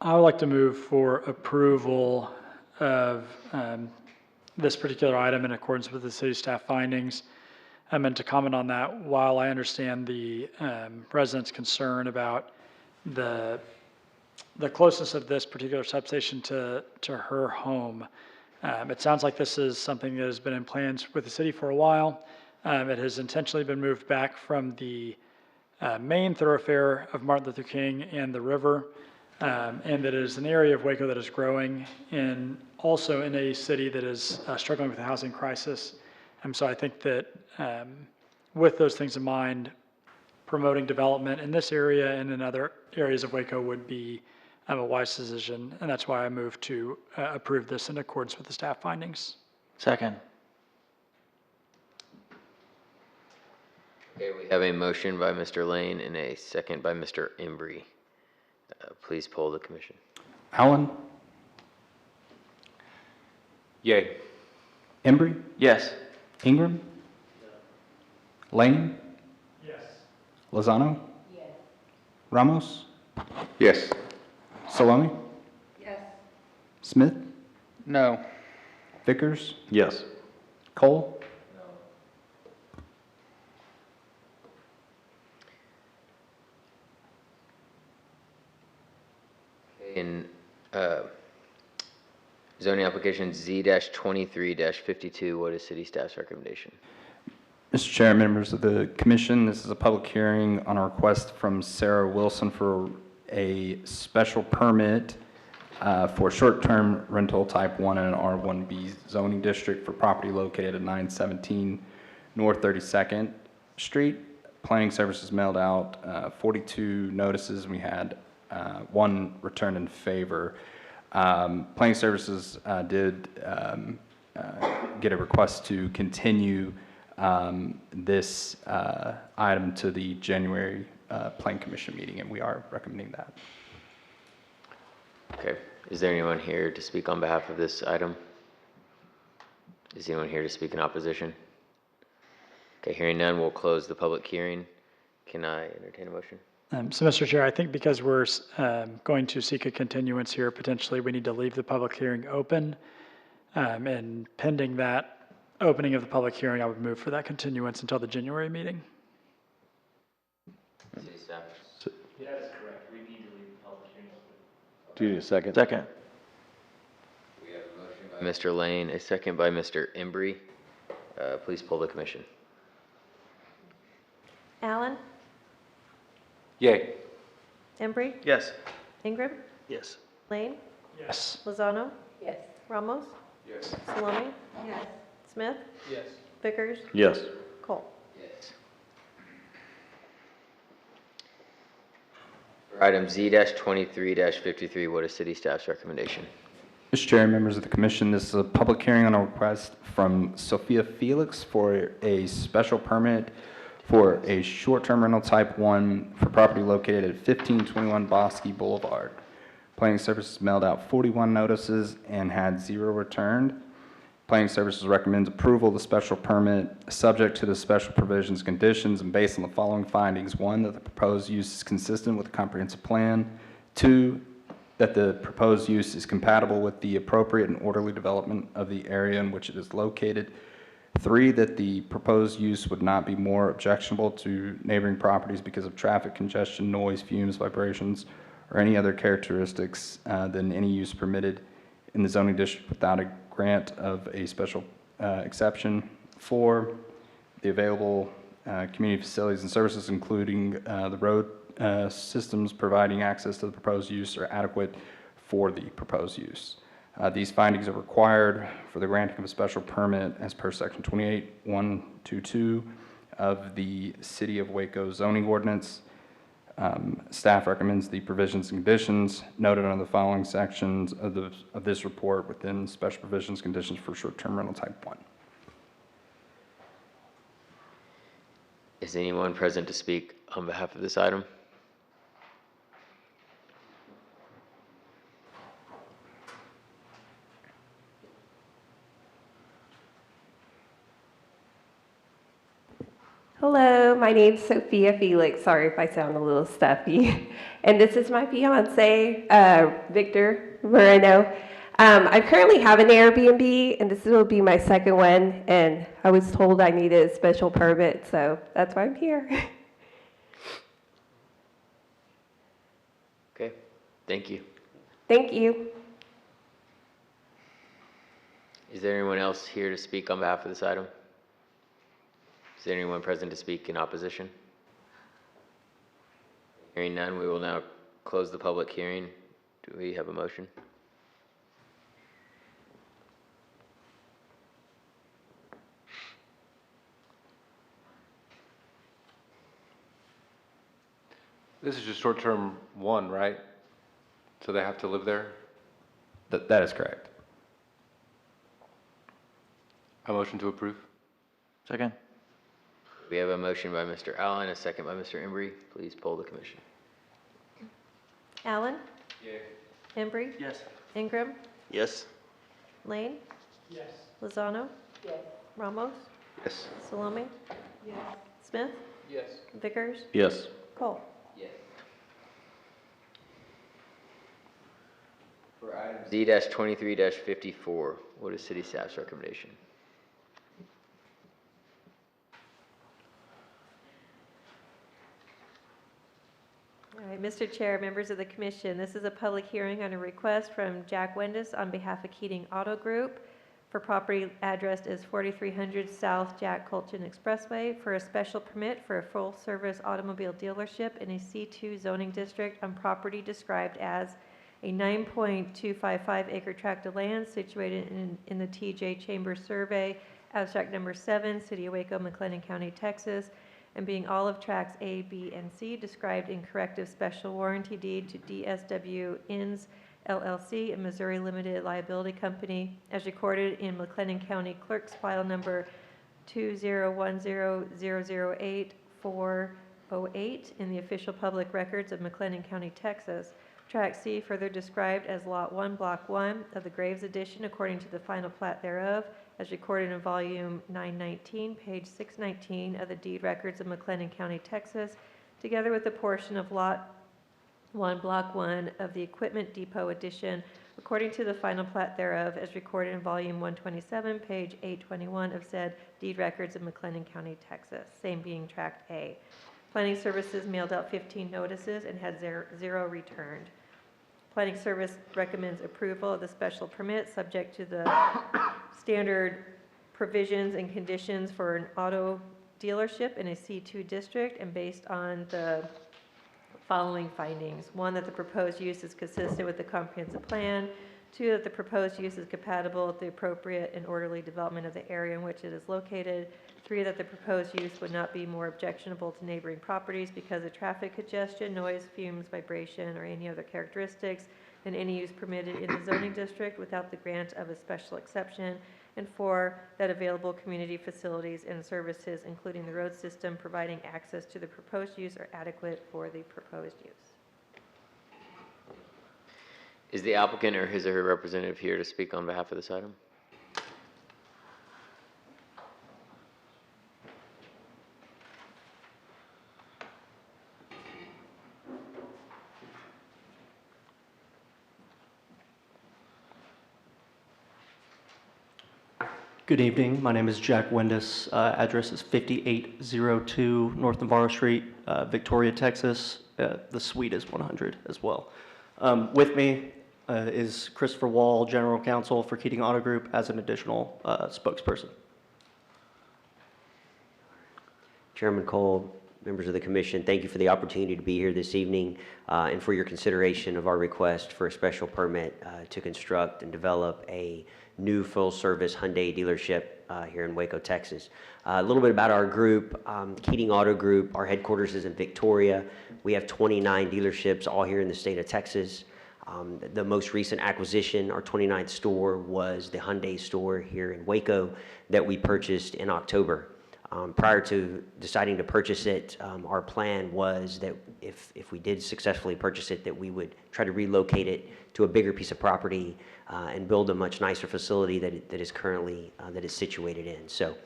I would like to move for approval of this particular item in accordance with the city staff findings. I meant to comment on that. While I understand the residents' concern about the closeness of this particular substation to her home, it sounds like this is something that has been in plans with the city for a while. It has intentionally been moved back from the main thoroughfare of Martin Luther King and the river, and that it is an area of Waco that is growing, and also in a city that is struggling with a housing crisis. So I think that with those things in mind, promoting development in this area and in other areas of Waco would be a wise decision, and that's why I move to approve this in accordance with the staff findings. Second. Okay, we have a motion by Mr. Lane and a second by Mr. Embry. Please poll the commission. Allen, Yay. Embry, Yes. Ingram, Lane, Yes. Lozano, Ramos, Yes. Salome, Yes. Smith, No. Vickers, Yes. Cole, In Zoning application Z-23-52, what is city staff's recommendation? Mr. Chair, members of the commission, this is a public hearing on a request from Sarah Wilson for a special permit for short-term rental type 1 in an R1B zoning district for property located at 917 North 32nd Street. Planning services mailed out 42 notices. We had one returned in favor. Planning services did get a request to continue this item to the January Plan Commission meeting, and we are recommending that. Okay. Is there anyone here to speak on behalf of this item? Is anyone here to speak in opposition? Okay, hearing none, we'll close the public hearing. Can I entertain a motion? So, Mr. Chair, I think because we're going to seek a continuance here, potentially we need to leave the public hearing open. And pending that opening of the public hearing, I would move for that continuance until the January meeting. City staff. That is correct. We need to leave the public hearing open. Do you need a second? Second. We have a motion by Mr. Lane, a second by Mr. Embry. Please poll the commission. Allen? Yay. Embry? Yes. Ingram? Yes. Lane? Yes. Lozano? Yes. Ramos? Yes. Salome? Yes. Smith? Yes. Vickers? Yes. Cole? Yes. For item Z-23-53, what is city staff's recommendation? Mr. Chair, members of the commission, this is a public hearing on a request from Sophia Felix for a special permit for a short-term rental type 1 for property located at 1521 Bosque Boulevard. Planning services mailed out 41 notices and had 0 returned. Planning services recommends approval of the special permit subject to the special provisions, conditions, and based on the following findings. 1, that the proposed use is consistent with the comprehensive plan. 2, that the proposed use is compatible with the appropriate and orderly development of the area in which it is located. 3, that the proposed use would not be more objectionable to neighboring properties because of traffic congestion, noise, fumes, vibrations, or any other characteristics than any use permitted in the zoning district without a grant of a special exception. 4, the available community facilities and services, including the road systems providing access to the proposed use, are adequate for the proposed use. These findings are required for the granting of a special permit as per section 28.122 of the City of Waco zoning ordinance. Staff recommends the provisions and conditions noted under the following sections of this report within special provisions conditions for short-term rental type 1. Is anyone present to speak on behalf of this item? Hello, my name's Sophia Felix. Sorry if I sound a little stuffy. And this is my fiance, Victor Moreno. I currently have an Airbnb, and this will be my second one. And I was told I needed a special permit, so that's why I'm here. Okay, thank you. Thank you. Is there anyone else here to speak on behalf of this item? Is there anyone present to speak in opposition? Hearing none, we will now close the public hearing. Do we have a motion? This is just short-term 1, right? So they have to live there? That is correct. A motion to approve? Second. We have a motion by Mr. Allen, a second by Mr. Embry. Please poll the commission. Allen? Embry? Yes. Ingram? Yes. Lane? Yes. Lozano? Yes. Ramos? Yes. Salome? Yes. Smith? Yes. Vickers? Yes. Cole? Yes. For item Z-23-54, what is city staff's recommendation? All right, Mr. Chair, members of the commission, this is a public hearing on a request from Jack Wendis on behalf of Keating Auto Group for property addressed as 4300 South Jack Colton Expressway for a special permit for a full-service automobile dealership in a C2 zoning district on property described as a 9.255 acre tract of land situated in the TJ Chambers Survey, abstract number 7, City of Waco, McLennan County, Texas, and being all of tracts A, B, and C described in corrective special warranty deed to DSW Inns LLC, a Missouri Limited Liability Company, as recorded in McLennan County Clerk's File Number 2010008-408 in the official public records of McLennan County, Texas. Tract C further described as Lot 1, Block 1 of the Graves Edition according to the final plat thereof, as recorded in Volume 919, page 619 of the deed records of McLennan County, Texas, together with a portion of Lot 1, Block 1 of the Equipment Depot Edition, according to the final plat thereof, as recorded in Volume 127, page 821 of said deed records of McLennan County, Texas, same being Tract A. Planning Services mailed out 15 notices and had zero returned. Planning Service recommends approval of the special permit subject to the standard provisions and conditions for an auto dealership in a C2 district and based on the following findings. 1, that the proposed use is consistent with the comprehensive plan. 2, that the proposed use is compatible with the appropriate and orderly development of the area in which it is located. 3, that the proposed use would not be more objectionable to neighboring properties because of traffic congestion, noise, fumes, vibration, or any other characteristics than any use permitted in the zoning district without the grant of a special exception. And 4, that available community facilities and services, including the road system providing access to the proposed use, are adequate for the proposed use. Is the applicant or his or her representative here to speak on behalf of this item? Good evening. My name is Jack Wendis. Address is 5802 North Navarro Street, Victoria, Texas. The suite is 100 as well. With me is Christopher Wall, General Counsel for Keating Auto Group, as an additional spokesperson. Chairman Cole, members of the commission, thank you for the opportunity to be here this evening and for your consideration of our request for a special permit to construct and develop a new full-service Hyundai dealership here in Waco, Texas. A little bit about our group, Keating Auto Group. Our headquarters is in Victoria. We have 29 dealerships all here in the state of Texas. The most recent acquisition, our 29th store, was the Hyundai store here in Waco that we purchased in October. Prior to deciding to purchase it, our plan was that if we did successfully purchase it, that we would try to relocate it to a bigger piece of property and build a much nicer facility that is currently that is situated in. So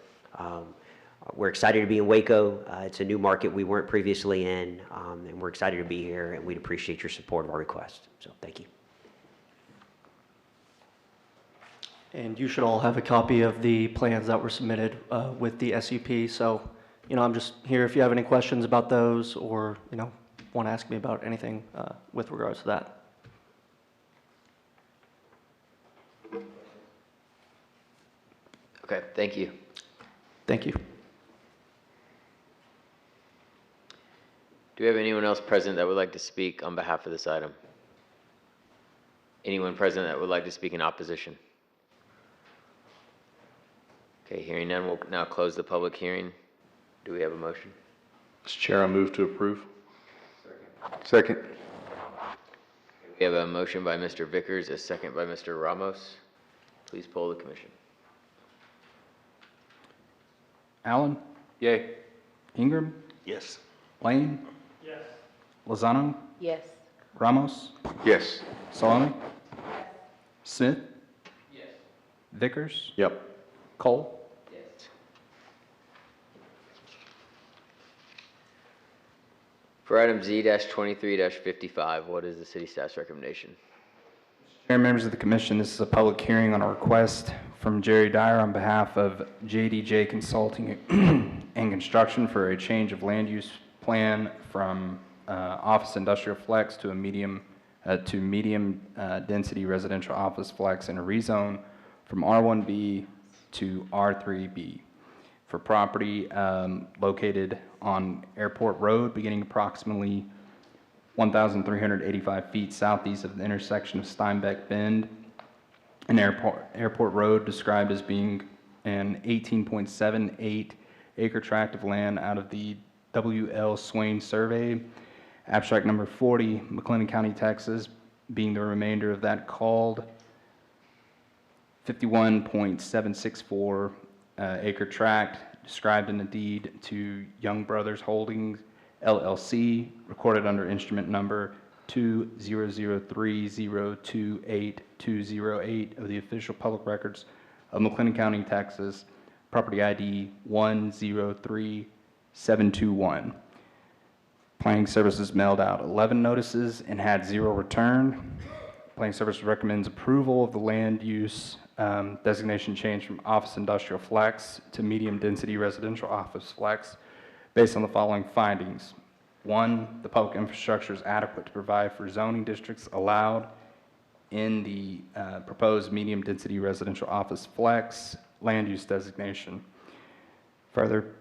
we're excited to be in Waco. It's a new market we weren't previously in, and we're excited to be here, and we'd appreciate your support of our request. So thank you. And you should all have a copy of the plans that were submitted with the SUP. So, I'm just here if you have any questions about those or, want to ask me about anything with regards to that. Okay, thank you. Thank you. Do we have anyone else present that would like to speak on behalf of this item? Anyone present that would like to speak in opposition? Okay, hearing none, we'll now close the public hearing. Do we have a motion? Mr. Chair, I move to approve. Second. We have a motion by Mr. Vickers, a second by Mr. Ramos. Please poll the commission. Allen? Yay. Ingram? Yes. Lane? Yes. Lozano? Yes. Ramos? Yes. Salome? Smith? Yes. Vickers? Yep. Cole? Yes. For item Z-23-55, what is the city staff's recommendation? Chair, members of the commission, this is a public hearing on a request from Jerry Dyer on behalf of JDJ Consulting and Construction for a change of land use plan from office industrial flex to a medium density residential office flex and a rezone from R1B to R3B for property located on Airport Road, beginning approximately 1,385 feet southeast of the intersection of Steinbeck Bend and Airport Road, described as being an 18.78 acre tract of land out of the W.L. Swain Survey, abstract number 40, McLennan County, Texas, being the remainder of that called 51.764 acre tract, described in the deed to Young Brothers Holdings, LLC, recorded under instrument number 200302828 of the official public records of McLennan County, Texas, property ID 103721. Planning Services mailed out 11 notices and had 0 return. Planning Services recommends approval of the land use designation change from office industrial flex to medium density residential office flex based on the following findings. 1, the public infrastructure is adequate to provide for zoning districts allowed in the proposed medium density residential office flex land use designation. Further,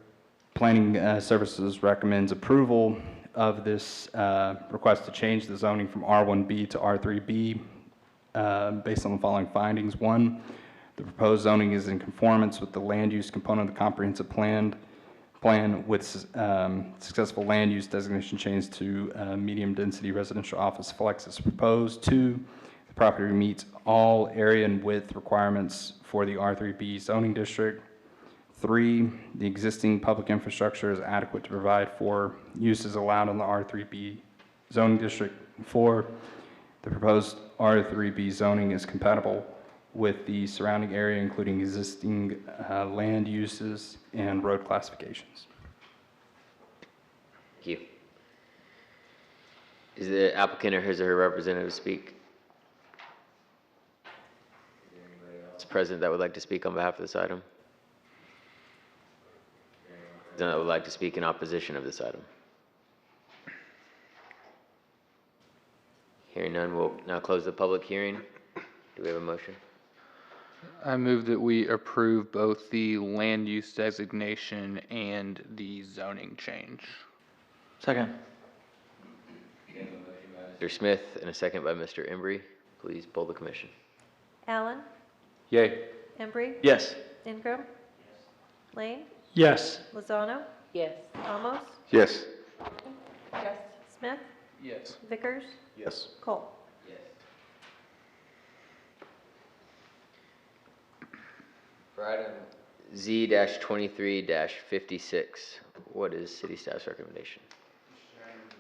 Planning Services recommends approval of this request to change the zoning from R1B to R3B based on the following findings. 1, the proposed zoning is in conformance with the land use component of the comprehensive plan with successful land use designation change to medium density residential office flex as proposed. 2, the property meets all area and width requirements for the R3B zoning district. 3, the existing public infrastructure is adequate to provide for uses allowed in the R3B zoning district. 4, the proposed R3B zoning is compatible with the surrounding area, including existing land uses and road classifications. Thank you. Is the applicant or his or her representative speak? Is there anybody else present that would like to speak on behalf of this item? That would like to speak in opposition of this item? Hearing none, we'll now close the public hearing. Do we have a motion? I move that we approve both the land use designation and the zoning change. Second. Mr. Smith and a second by Mr. Embry. Please poll the commission. Allen? Yay. Embry? Yes. Ingram? Lane? Yes. Lozano? Yes. Amos? Yes. Yes. Smith? Yes. Vickers? Yes. Cole? For item Z-23-56, what is city staff's recommendation?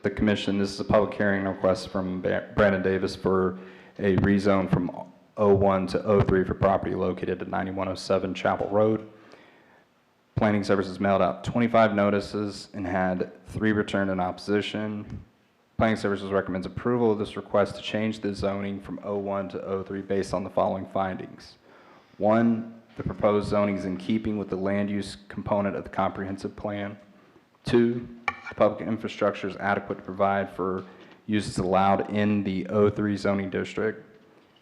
The commission, this is a public hearing request from Brandon Davis for a rezone from O1 to O3 for property located at 9107 Chapel Road. Planning Services mailed out 25 notices and had 3 returned in opposition. Planning Services recommends approval of this request to change the zoning from O1 to O3 based on the following findings. 1, the proposed zoning is in keeping with the land use component of the comprehensive plan. 2, the public infrastructure is adequate to provide for uses allowed in the O3 zoning district.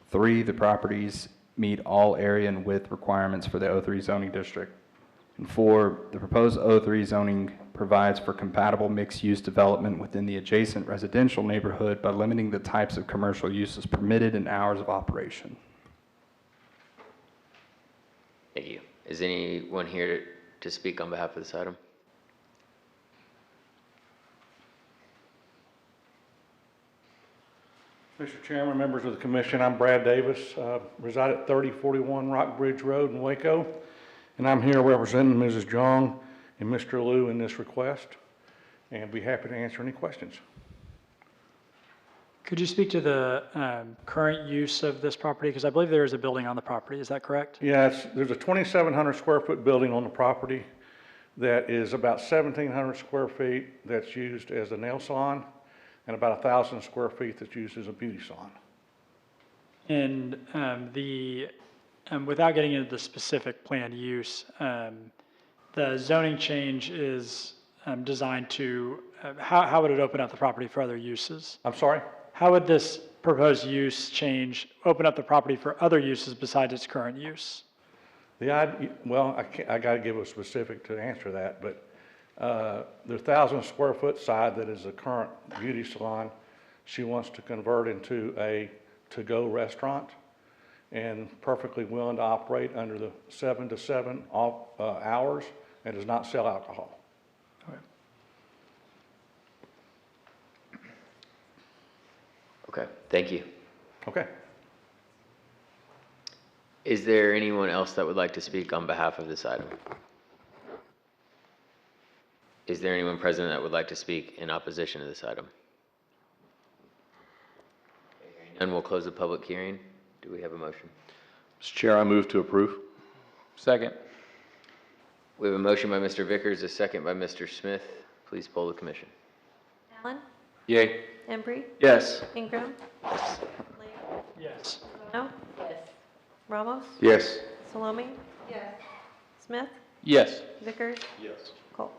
3, the properties meet all area and width requirements for the O3 zoning district. And 4, the proposed O3 zoning provides for compatible mixed-use development within the adjacent residential neighborhood by limiting the types of commercial uses permitted and hours of operation. Thank you. Is anyone here to speak on behalf of this item? Mr. Chairman, members of the commission, I'm Brad Davis, reside at 3041 Rock Bridge Road in Waco, and I'm here representing Mrs. Jong and Mr. Liu in this request, and be happy to answer any questions. Could you speak to the current use of this property? Because I believe there is a building on the property. Is that correct? Yeah, there's a 2,700 square foot building on the property that is about 1,700 square feet that's used as a nail salon, and about 1,000 square feet that's used as a beauty salon. And without getting into the specific planned use, the zoning change is designed to how would it open up the property for other uses? I'm sorry? How would this proposed use change, open up the property for other uses besides its current use? Well, I got to give a specific to answer that, but the 1,000 square foot side that is the current beauty salon, she wants to convert into a to-go restaurant and perfectly willing to operate under the 7 to 7 hours and does not sell alcohol. Okay, thank you. Okay. Is there anyone else that would like to speak on behalf of this item? Is there anyone present that would like to speak in opposition to this item? And we'll close the public hearing. Do we have a motion? Mr. Chair, I move to approve. Second. We have a motion by Mr. Vickers, a second by Mr. Smith. Please poll the commission. Allen? Yay. Embry? Yes. Ingram? Yes. Bono? Yes. Ramos? Yes. Salome? Yes. Smith? Yes. Vickers? Yes. Cole?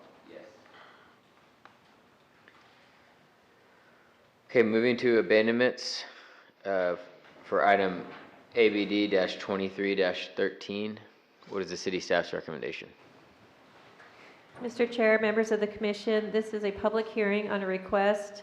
Okay, moving to abandonments for item ABD-23-13. What is the city staff's recommendation? Mr. Chair, members of the commission, this is a public hearing on a request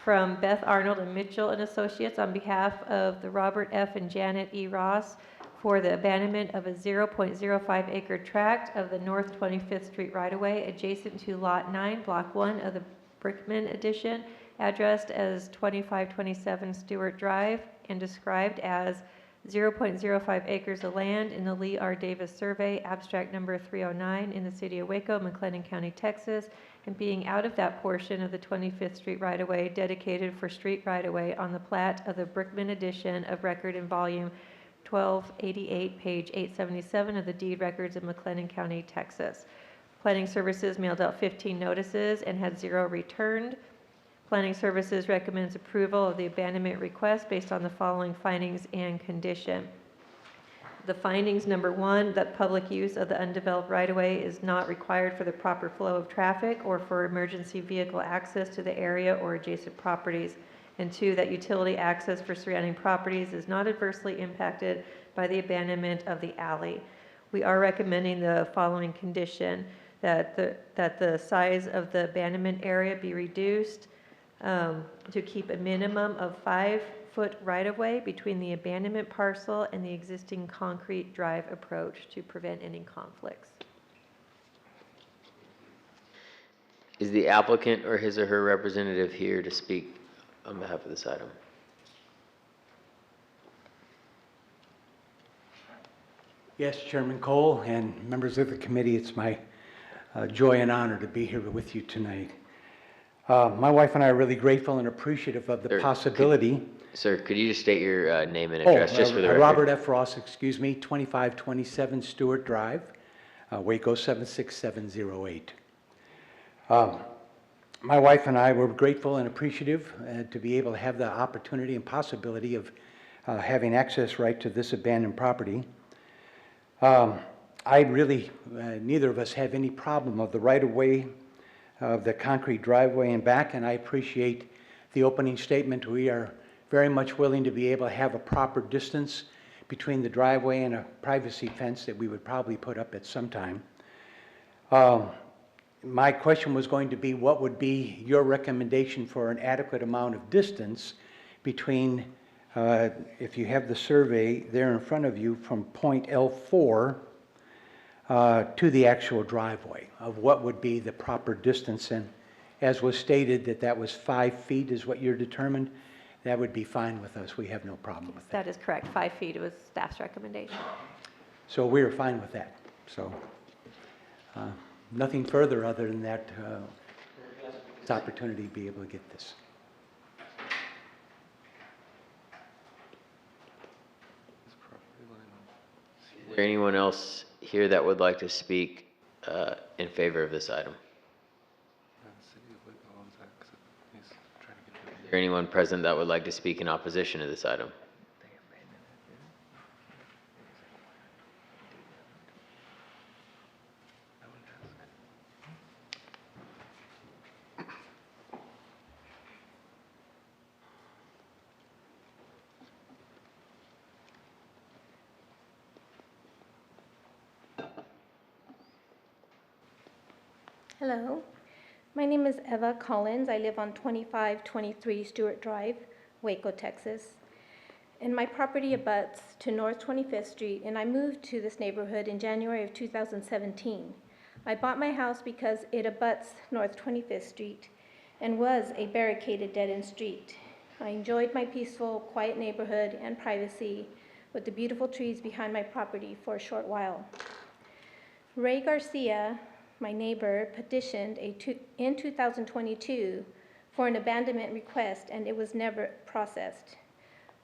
from Beth Arnold and Mitchell and Associates on behalf of the Robert F. and Janet E. Ross for the abandonment of a 0.05 acre tract of the North 25th Street right-of-way adjacent to Lot 9, Block 1 of the Brickman Addition, addressed as 2527 Stewart Drive and described as 0.05 acres of land in the Lee R. Davis Survey, abstract number 309 in the city of Waco, McLennan County, Texas, and being out of that portion of the 25th Street right-of-way dedicated for street right-of-way on the plat of the Brickman Edition of record in volume 1288, page 877 of the deed records of McLennan County, Texas. Planning Services mailed out 15 notices and had 0 returned. Planning Services recommends approval of the abandonment request based on the following findings and condition. The findings, number 1, that public use of the undeveloped right-of-way is not required for the proper flow of traffic or for emergency vehicle access to the area or adjacent properties. And 2, that utility access for surrounding properties is not adversely impacted by the abandonment of the alley. We are recommending the following condition, that the size of the abandonment area be reduced to keep a minimum of 5-foot right-of-way between the abandonment parcel and the existing concrete drive approach to prevent any conflicts. Is the applicant or his or her representative here to speak on behalf of this item? Yes, Chairman Cole and members of the committee, it's my joy and honor to be here with you tonight. My wife and I are really grateful and appreciative of the possibility. Sir, could you just state your name and address, just for the record? Robert F. Ross, 2527 Stewart Drive, Waco 76708. My wife and I were grateful and appreciative to be able to have the opportunity and possibility of having access right to this abandoned property. Neither of us have any problem of the right-of-way of the concrete driveway and back, and I appreciate the opening statement. We are very much willing to be able to have a proper distance between the driveway and a privacy fence that we would probably put up at some time. My question was going to be, what would be your recommendation for an adequate amount of distance between, if you have the survey there in front of you, from point L4 to the actual driveway, of what would be the proper distance? And as was stated, that was 5 feet is what you're determined. That would be fine with us. We have no problem with that. That is correct. 5 feet was staff's recommendation. So we're fine with that. So nothing further other than that, this opportunity to be able to get this. Is there anyone else here that would like to speak in favor of this item? Is there anyone present that would like to speak in opposition to this item? Hello, my name is Eva Collins. I live on 2523 Stewart Drive, Waco, Texas. And my property abuts to North 25th Street, and I moved to this neighborhood in January of 2017. I bought my house because it abuts North 25th Street and was a barricaded dead-end street. I enjoyed my peaceful, quiet neighborhood and privacy with the beautiful trees behind my property for a short while. Ray Garcia, my neighbor, petitioned in 2022 for an abandonment request, and it was never processed.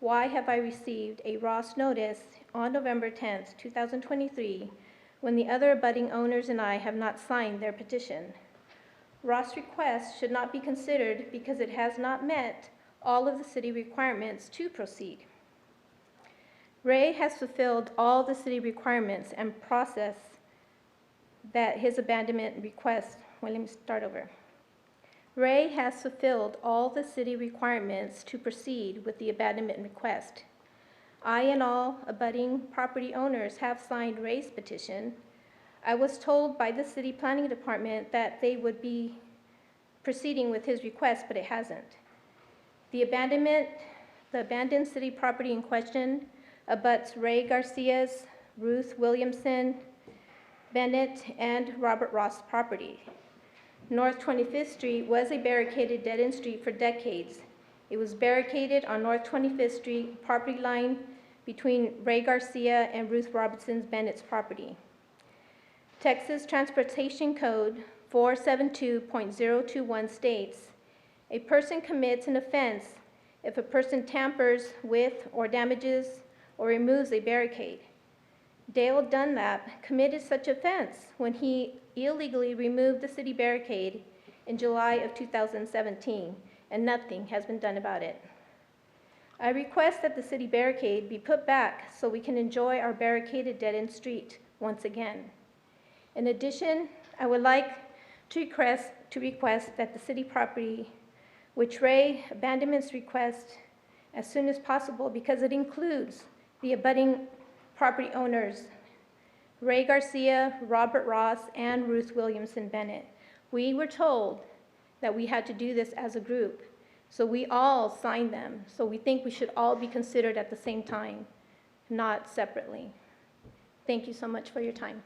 Why have I received a Ross notice on November 10th, 2023, when the other abutting owners and I have not signed their petition? Ross' request should not be considered because it has not met all of the city requirements to proceed. Ray has fulfilled all the city requirements and process that his abandonment request, well, let me start over. Ray has fulfilled all the city requirements to proceed with the abandonment request. I and all abutting property owners have signed Ray's petition. I was told by the city planning department that they would be proceeding with his request, but it hasn't. The abandoned city property in question abuts Ray Garcia's, Ruth Williamson, Bennett, and Robert Ross property. North 25th Street was a barricaded dead-end street for decades. It was barricaded on North 25th Street property line between Ray Garcia and Ruth Robertson Bennett's property. Texas Transportation Code 472.021 states, a person commits an offense if a person tampers with or damages or removes a barricade. Dale Dunlap committed such offense when he illegally removed the city barricade in July of 2017, and nothing has been done about it. I request that the city barricade be put back so we can enjoy our barricaded dead-end street once again. In addition, I would like to request that the city property, which Ray abandonments request as soon as possible because it includes the abutting property owners, Ray Garcia, Robert Ross, and Ruth Williamson Bennett. We were told that we had to do this as a group, so we all signed them. So we think we should all be considered at the same time, not separately. Thank you so much for your time.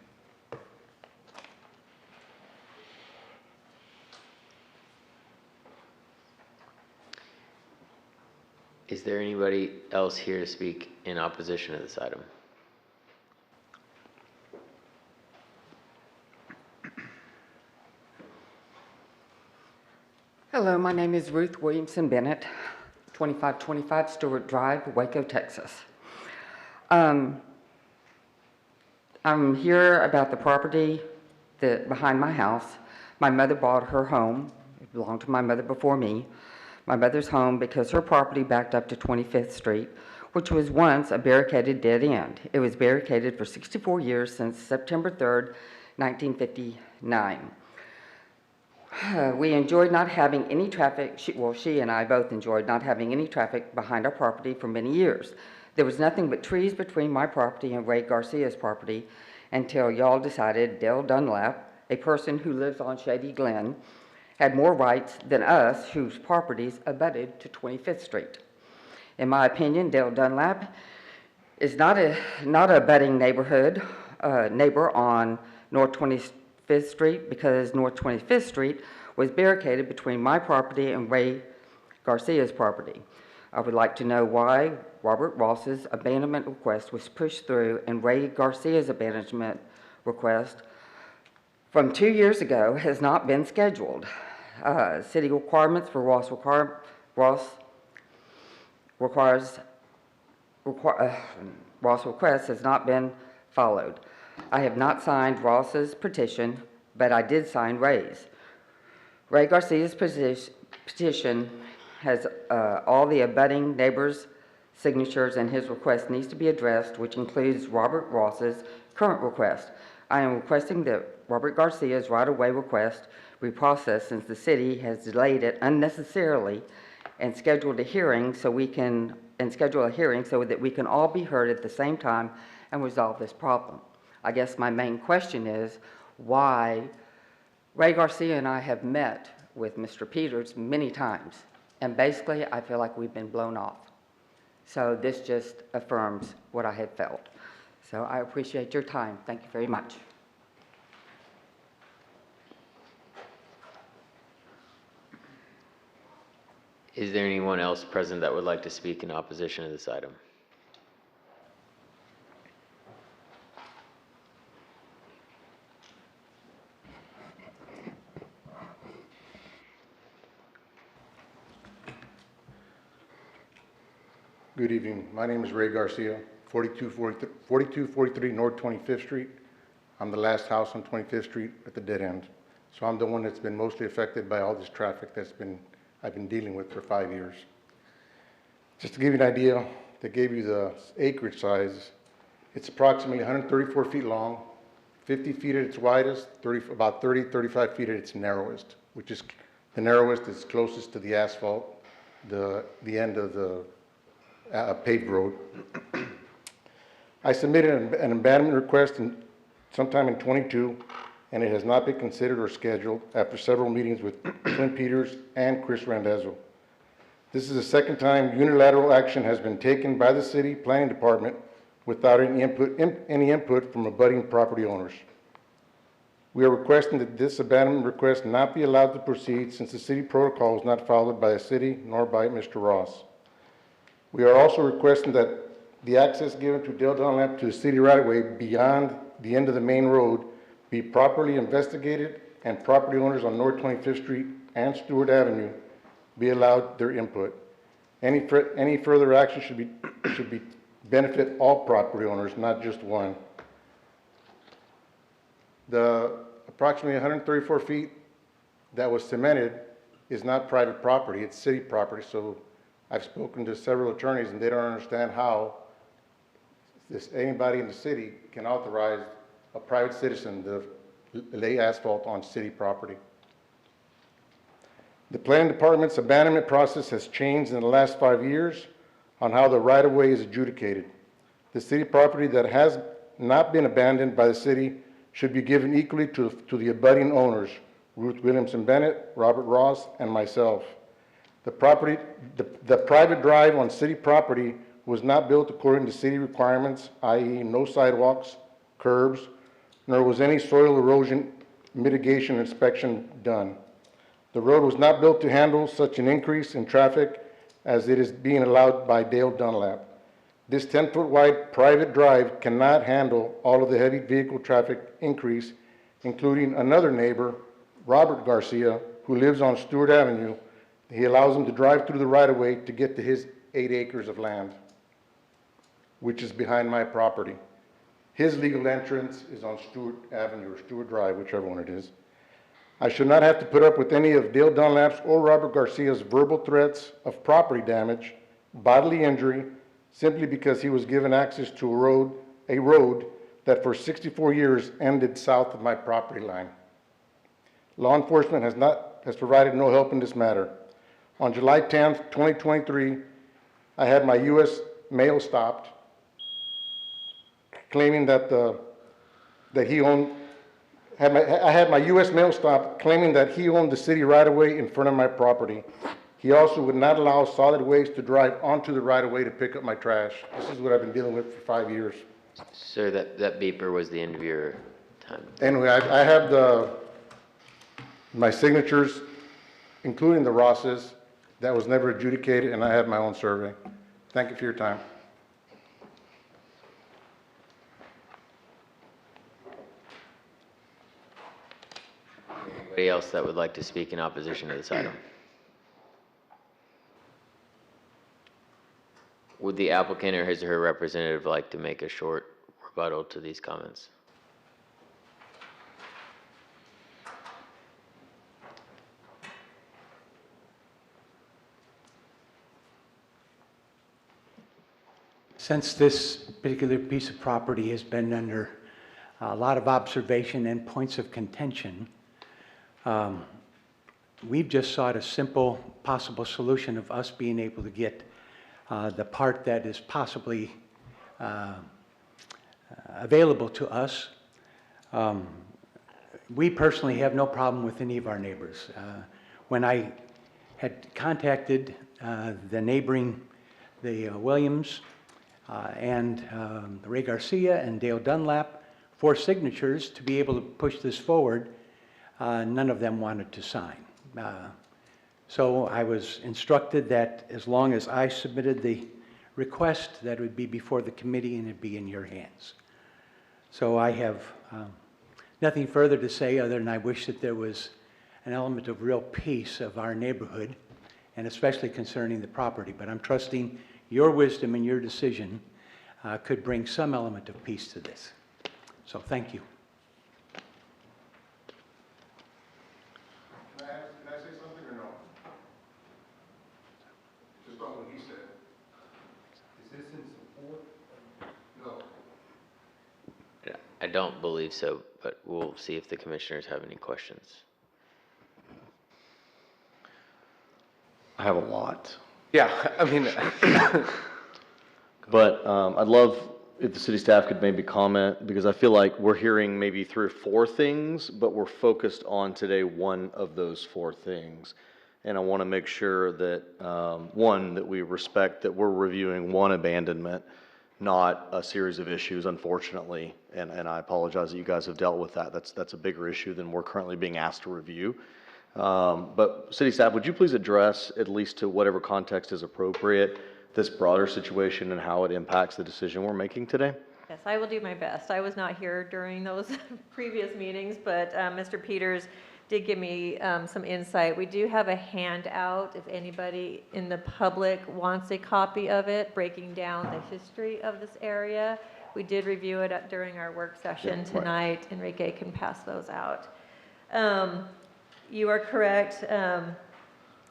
Is there anybody else here to speak in opposition to this item? Hello, my name is Ruth Williamson Bennett, 2525 Stewart Drive, Waco, Texas. I'm here about the property behind my house. My mother bought her home. It belonged to my mother before me. My mother's home because her property backed up to 25th Street, which was once a barricaded dead end. It was barricaded for 64 years since September 3rd, 1959. We enjoyed not having any traffic, she and I both enjoyed not having any traffic behind our property for many years. There was nothing but trees between my property and Ray Garcia's property until y'all decided Dale Dunlap, a person who lives on Shady Glen, had more rights than us whose properties abutted to 25th Street. In my opinion, Dale Dunlap is not a abutting neighbor on North 25th Street because North 25th Street was barricaded between my property and Ray Garcia's property. I would like to know why Robert Ross's abandonment request was pushed through and Ray Garcia's abandonment request from 2 years ago has not been scheduled. City requirements for Ross request has not been followed. I have not signed Ross's petition, but I did sign Ray's. Ray Garcia's petition has all the abutting neighbors' signatures, and his request needs to be addressed, which includes Robert Ross's current request. I am requesting that Robert Garcia's right-of-way request be processed since the city has delayed it unnecessarily and scheduled a hearing so that we can all be heard at the same time and resolve this problem. I guess my main question is why Ray Garcia and I have met with Mr. Peters many times, and basically, I feel like we've been blown off. So this just affirms what I had felt. So I appreciate your time. Thank you very much. Is there anyone else present that would like to speak in opposition to this item? Good evening. My name is Ray Garcia, 4243 North 25th Street. I'm the last house on 25th Street at the dead end. So I'm the one that's been mostly affected by all this traffic I've been dealing with for 5 years. Just to give you an idea, they gave you the acreage size. It's approximately 134 feet long, 50 feet at its widest, about 35 feet at its narrowest, which is the narrowest is closest to the asphalt, the end of the paved road. I submitted an abandonment request sometime in '22, and it has not been considered or scheduled after several meetings with Clint Peters and Chris Randazzo. This is the second time unilateral action has been taken by the city planning department without any input from abutting property owners. We are requesting that this abandonment request not be allowed to proceed since the city protocol is not followed by the city nor by Mr. Ross. We are also requesting that the access given to Dale Dunlap to the city right-of-way beyond the end of the main road be properly investigated and property owners on North 25th Street and Stewart Avenue be allowed their input. Any further action should be benefit all property owners, not just one. The approximately 134 feet that was cemented is not private property, it's city property. So I've spoken to several attorneys and they don't understand how anybody in the city can authorize a private citizen to lay asphalt on city property. The planning department's abandonment process has changed in the last 5 years on how the right-of-way is adjudicated. The city property that has not been abandoned by the city should be given equally to the abutting owners, Ruth Williamson Bennett, Robert Ross, and myself. The private drive on city property was not built according to city requirements, i.e. no sidewalks, curbs, nor was any soil erosion mitigation inspection done. The road was not built to handle such an increase in traffic as it is being allowed by Dale Dunlap. This 10-foot wide private drive cannot handle all of the heavy vehicle traffic increase, including another neighbor, Robert Garcia, who lives on Stewart Avenue. He allows him to drive through the right-of-way to get to his 8 acres of land, which is behind my property. His legal entrance is on Stewart Avenue or Stewart Drive, whichever one it is. I should not have to put up with any of Dale Dunlap's or Robert Garcia's verbal threats of property damage, bodily injury, simply because he was given access to a road that for 64 years ended south of my property line. Law enforcement has provided no help in this matter. On July 10th, 2023, I had my U.S. mail stopped, claiming that I had my U.S. mail stopped, claiming that he owned the city right-of-way in front of my property. He also would not allow solid waste to drive onto the right-of-way to pick up my trash. This is what I've been dealing with for 5 years. Sir, that beeper was the end of your time. Anyway, I have my signatures, including the Ross's. That was never adjudicated, and I have my own survey. Thank you for your time. Anybody else that would like to speak in opposition to this item? Would the applicant or his or her representative like to make a short rebuttal to these comments? Since this particular piece of property has been under a lot of observation and points of contention, we've just sought a simple possible solution of us being able to get the part that is possibly available to us. We personally have no problem with any of our neighbors. When I had contacted the neighboring, the Williams and Ray Garcia and Dale Dunlap for signatures to be able to push this forward, none of them wanted to sign. So I was instructed that as long as I submitted the request, that it would be before the committee and it'd be in your hands. So I have nothing further to say other than I wish that there was an element of real peace of our neighborhood, and especially concerning the property. But I'm trusting your wisdom and your decision could bring some element of peace to this. So thank you. Can I say something or no? Just on what he said. Is this in support? No. I don't believe so, but we'll see if the commissioners have any questions. I have a lot. Yeah, I mean, But I'd love if the city staff could maybe comment, because I feel like we're hearing maybe 3 or 4 things, but we're focused on today one of those 4 things. And I want to make sure that, one, that we respect that we're reviewing one abandonment, not a series of issues, unfortunately. And I apologize that you guys have dealt with that. That's a bigger issue than we're currently being asked to review. But city staff, would you please address, at least to whatever context is appropriate, this broader situation and how it impacts the decision we're making today? Yes, I will do my best. I was not here during those previous meetings, but Mr. Peters did give me some insight. We do have a handout if anybody in the public wants a copy of it, breaking down the history of this area. We did review it during our work session tonight. Enrique can pass those out. You are correct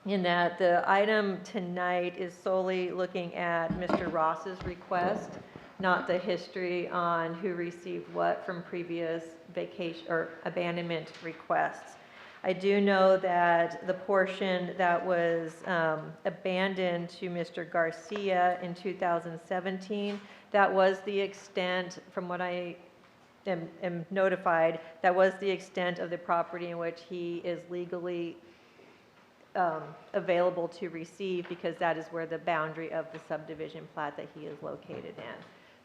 in that the item tonight is solely looking at Mr. Ross's request, not the history on who received what from previous vacation or abandonment requests. I do know that the portion that was abandoned to Mr. Garcia in 2017, that was the extent, from what I am notified, that was the extent of the property in which he is legally available to receive, because that is where the boundary of the subdivision plat that he is located in.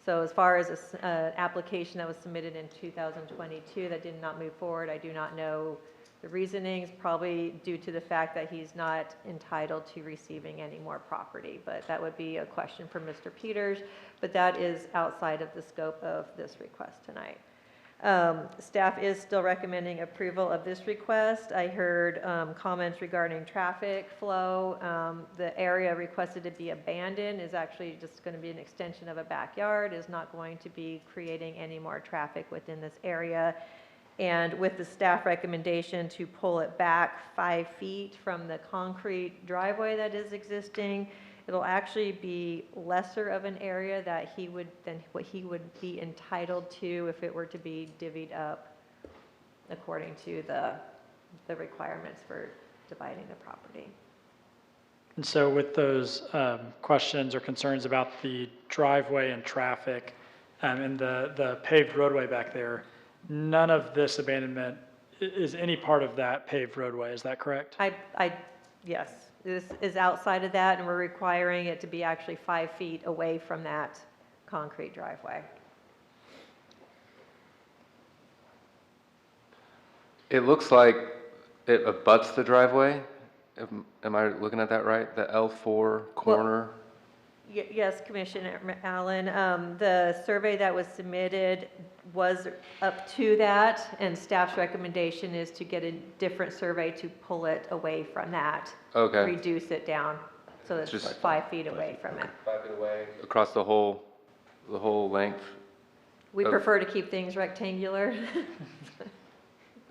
So as far as an application that was submitted in 2022 that did not move forward, I do not know the reasonings, probably due to the fact that he's not entitled to receiving any more property. But that would be a question for Mr. Peters, but that is outside of the scope of this request tonight. Staff is still recommending approval of this request. I heard comments regarding traffic flow. The area requested to be abandoned is actually just going to be an extension of a backyard, is not going to be creating any more traffic within this area. And with the staff recommendation to pull it back 5 feet from the concrete driveway that is existing, it'll actually be lesser of an area that than what he would be entitled to if it were to be divvied up according to the requirements for dividing the property. And so with those questions or concerns about the driveway and traffic and the paved roadway back there, none of this abandonment is any part of that paved roadway, is that correct? Yes, this is outside of that, and we're requiring it to be actually 5 feet away from that concrete driveway. it looks like it abuts the driveway. Am I looking at that right? The L4 corner? Yes, Commissioner Allen, the survey that was submitted was up to that, and staff's recommendation is to get a different survey to pull it away from that. Okay. Reduce it down, so it's Just 5 feet away from it. 5 feet away. Across the whole length? We of- prefer to keep things rectangular.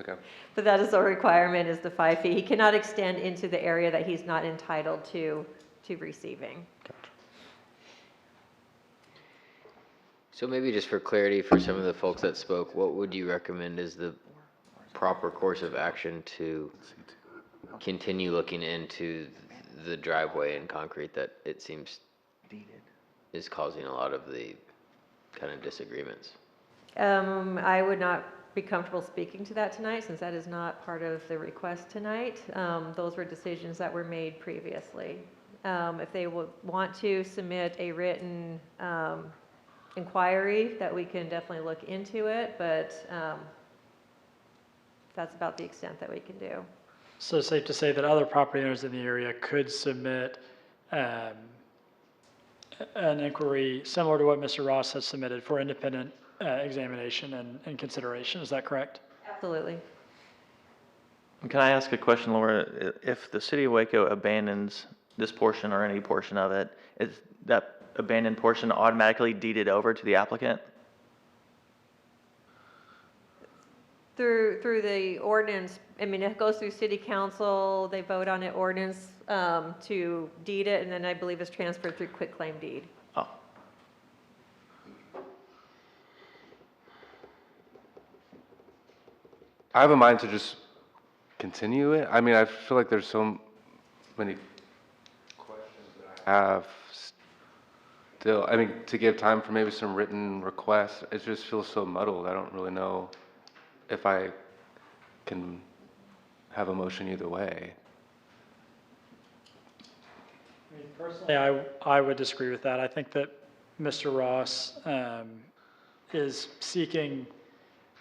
Okay. But that is a requirement, is the 5 feet. He cannot extend into the area that he's not entitled to receiving. So maybe just for clarity for some of the folks that spoke, what would you recommend is the proper course of action to continue looking into the driveway and concrete that it seems Deeded. is causing a lot of the kind of disagreements? I would not be comfortable speaking to that tonight, since that is not part of the request tonight. Those were decisions that were made previously. If they would want to submit a written inquiry, that we can definitely look into it, but that's about the extent that we can do. So it's safe to say that other property owners in the area could submit an inquiry similar to what Mr. Ross has submitted for independent examination and consideration. Is that correct? Absolutely. Can I ask a question, Laura? If the city of Waco abandons this portion or any portion of it, is that abandoned portion automatically deeded over to the applicant? Through the ordinance, I mean, it goes through city council, they vote on it, ordinance to deed it, and then I believe it's transferred through quitclaim deed. Oh. I have a mind to just continue it. I mean, I feel like there's so many questions that I have still. I mean, to give time for maybe some written requests, it just feels so muddled. I don't really know if I can have a motion either way. I mean, personally, I would disagree with that. I think that Mr. Ross is seeking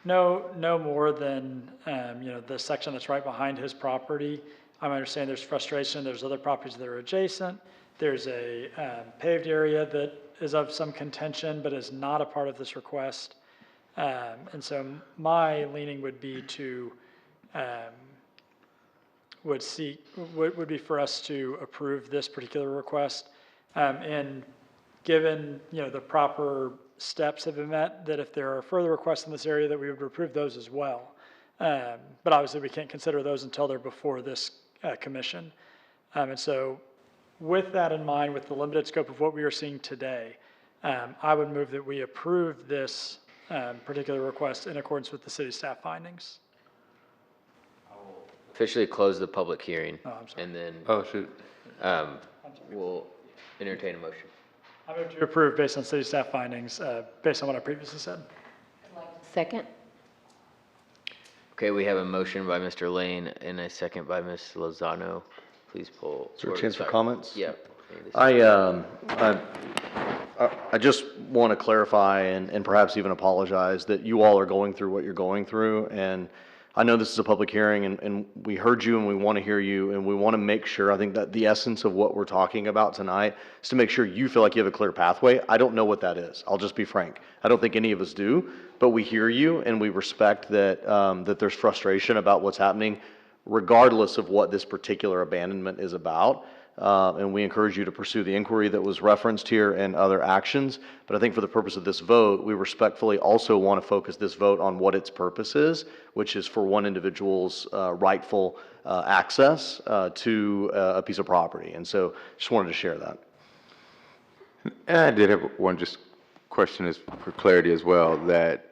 no more than, the section that's right behind his property. I understand there's frustration. There's other properties that are adjacent. There's a paved area that is of some contention, but is not a part of this request. And so my leaning would be to, would be for us to approve this particular request. And given, the proper steps have been met, that if there are further requests in this area, that we would approve those as well. But obviously we can't consider those until they're before this commission. And so with that in mind, with the limited scope of what we are seeing today, I would move that we approve this particular request in accordance with the city staff findings. Officially close the public hearing. Oh, I'm sorry. And then. Oh, shoot. We'll entertain a motion. I move to approve based on city staff findings, based on what I previously said. Second. Okay, we have a motion by Mr. Lane and a second by Ms. Lozano. Please pull. Is there a chance for comments? Yep. I just want to clarify and perhaps even apologize that you all are going through what you're going through. And I know this is a public hearing and we heard you and we want to hear you and we want to make sure, I think that the essence of what we're talking about tonight is to make sure you feel like you have a clear pathway. I don't know what that is. I'll just be frank. I don't think any of us do, but we hear you and we respect that, that there's frustration about what's happening regardless of what this particular abandonment is about. And we encourage you to pursue the inquiry that was referenced here and other actions. But I think for the purpose of this vote, we respectfully also want to focus this vote on what its purpose is, which is for one individual's rightful access to a piece of property. And so just wanted to share that. And I did have one just question is for clarity as well, that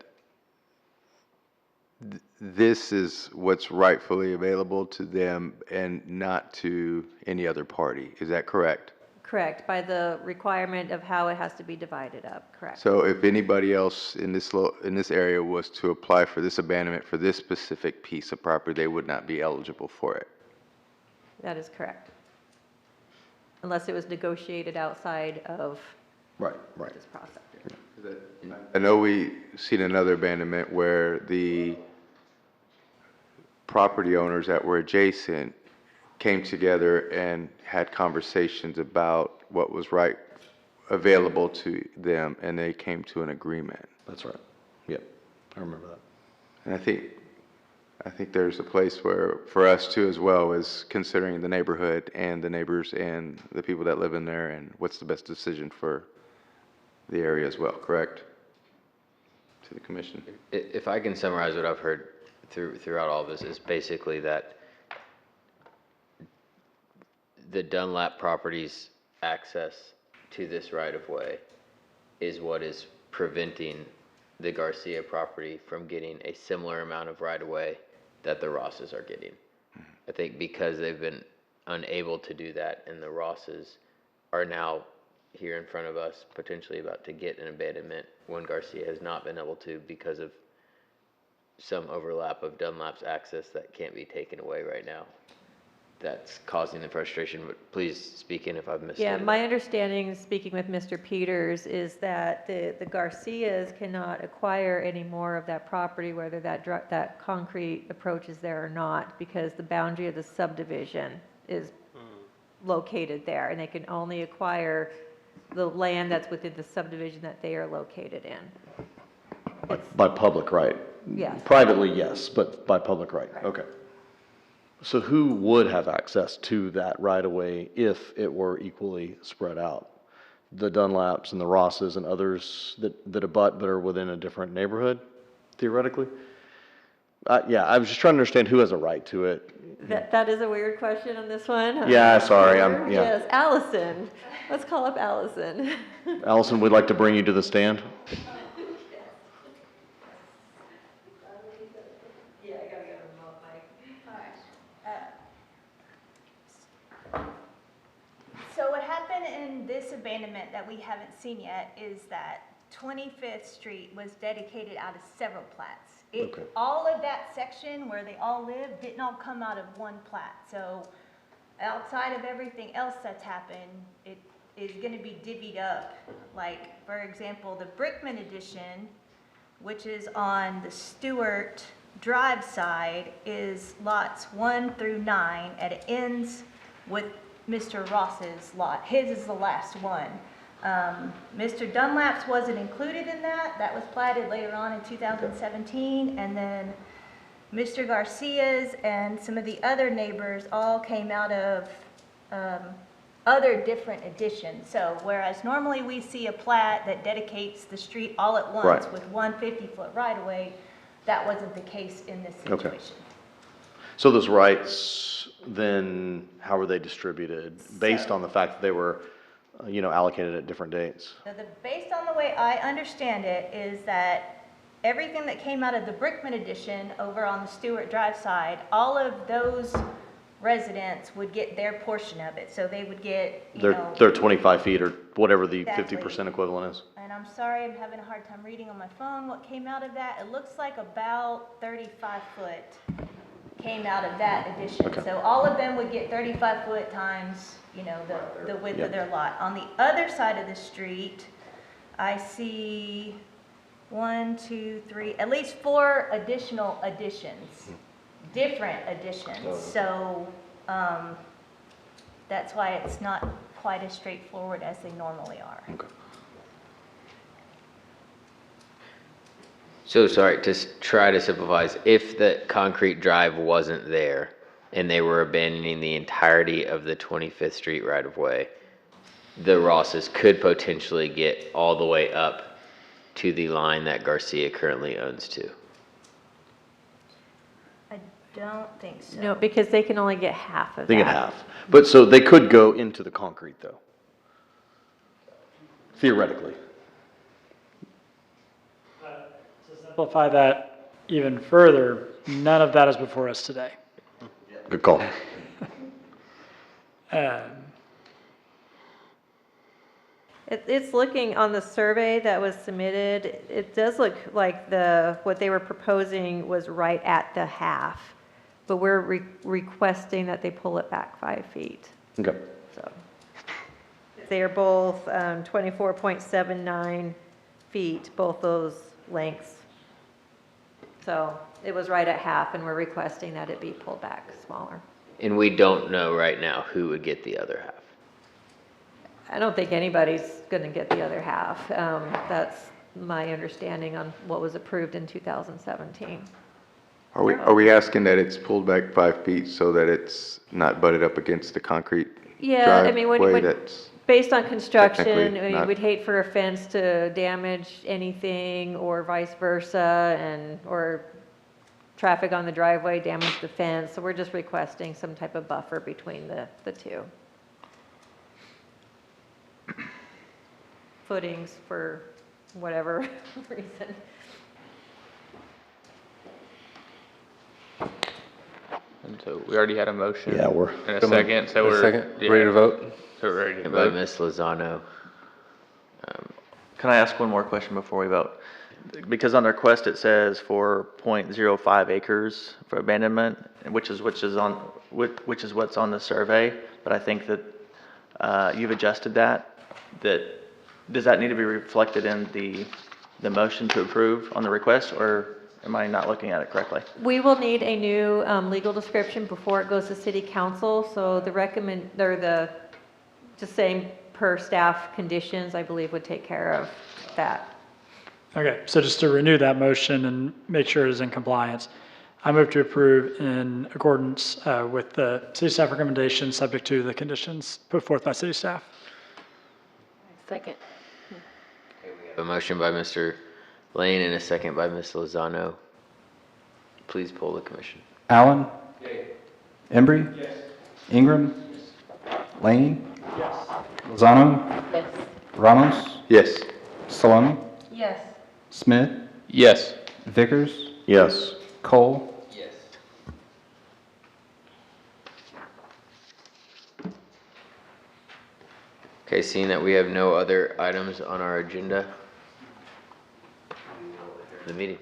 this is what's rightfully available to them and not to any other party. Is that correct? Correct, by the requirement of how it has to be divided up, correct. So if anybody else in this area was to apply for this abandonment for this specific piece of property, they would not be eligible for it? That is correct. Unless it was negotiated outside of this process. I know we seen another abandonment where the property owners that were adjacent came together and had conversations about what was available to them, and they came to an agreement. That's right. Yep, I remember that. And I think there's a place where, for us too as well, is considering the neighborhood and the neighbors and the people that live in there and what's the best decision for the area as well, correct? To the commission. If I can summarize what I've heard throughout all this, is basically that the Dunlap property's access to this right-of-way is what is preventing the Garcia property from getting a similar amount of right-of-way that the Rosses are getting. I think because they've been unable to do that, and the Rosses are now here in front of us potentially about to get an abandonment when Garcia has not been able to because of some overlap of Dunlap's access that can't be taken away right now. That's causing the frustration, but please speak in if I've missed it. Yeah, my understanding, speaking with Mr. Peters, is that the Garcias cannot acquire any more of that property, whether that concrete approach is there or not, because the boundary of the subdivision is located there, and they can only acquire the land that's within the subdivision that they are located in. By public right? Yes. Privately, yes, but by public right, okay. So who would have access to that right-of-way if it were equally spread out? The Dunlaps and the Rosses and others that abut but are within a different neighborhood, theoretically? Yeah, I was just trying to understand who has a right to it. That is a weird question on this one. Yeah, sorry, yeah. Yes, Allison. Let's call up Allison. Allison, we'd like to bring you to the stand. So what happened in this abandonment that we haven't seen yet is that 25th Street was dedicated out of several plats. Okay. All of that section where they all live didn't all come out of one plat. So outside of everything else that's happened, it is going to be divvied up. Like, for example, the Brickman addition, which is on the Stewart Drive side, is lots 1 through 9, and it ends with Mr. Ross's lot. His is the last one. Mr. Dunlap's wasn't included in that. That was platted later on in 2017. And then Mr. Garcia's and some of the other neighbors all came out of other different additions. So whereas normally we see a plat that dedicates the street all at once Right. with one 50-foot right-of-way, that wasn't the case in this Okay. situation. So those rights, then, how were they distributed based on the fact that they were, allocated at different dates? So based on the way I understand it, is that everything that came out of the Brickman addition over on the Stewart Drive side, all of those residents would get their portion of it. So they would get, They're 25 feet or whatever the Exactly. 50% equivalent is. And I'm sorry, I'm having a hard time reading on my phone what came out of that. It looks like about 35 foot came out of that addition. Okay. So all of them would get 35 foot times, the width of their lot. On the other side of the street, I see 1, 2, 3, at least 4 additional additions, different additions. So that's why it's not quite as straightforward as they normally are. So sorry, to try to simplify, if the concrete drive wasn't there and they were abandoning the entirety of the 25th Street right-of-way, the Rosses could potentially get all the way up to the line that Garcia currently owns to. I don't think so. No, because they can only get half of that. They get half. But so they could go into the concrete, though? Theoretically? Simplify that even further, none of that is before us today. Good call. It's looking on the survey that was submitted, it does look like what they were proposing was right at the half, but we're requesting that they pull it back 5 feet. Okay. So they are both 24.79 feet, both those lengths. So it was right at half, and we're requesting that it be pulled back smaller. And we don't know right now who would get the other half. I don't think anybody's going to get the other half. That's my understanding on what was approved in 2017. Are we asking that it's pulled back 5 feet so that it's not butted up against the concrete Yeah, I mean, driveway that's based on construction, technically not- we'd hate for a fence to damage anything or vice versa, or traffic on the driveway damage the fence. So we're just requesting some type of buffer between the two. Footings for whatever reason. And so we already had a motion. Yeah, we're- And a second, so we're. Ready to vote? So we're ready to And by vote. Ms. Lozano. Can I ask one more question before we vote? because on the request it says for 0.05 acres for abandonment, which is what's on the survey, but I think that you've adjusted that. Does that need to be reflected in the motion to approve on the request, or am I not looking at it correctly? We will need a new legal description before it goes to city council, so just saying per staff conditions, I believe would take care of that. Okay, so just to renew that motion and make sure it is in compliance, I move to approve in accordance with the city staff recommendation, subject to the conditions put forth by city staff. Second. A motion by Mr. Lane and a second by Ms. Lozano. Please poll the commission. Allen? Embry? Ingram? Lane? Lozano? Yes. Ramos? Yes. Salome? Yes. Smith? Yes. Vickers? Yes. Cole? Yes. Okay, seeing that we have no other items on our agenda, the meeting.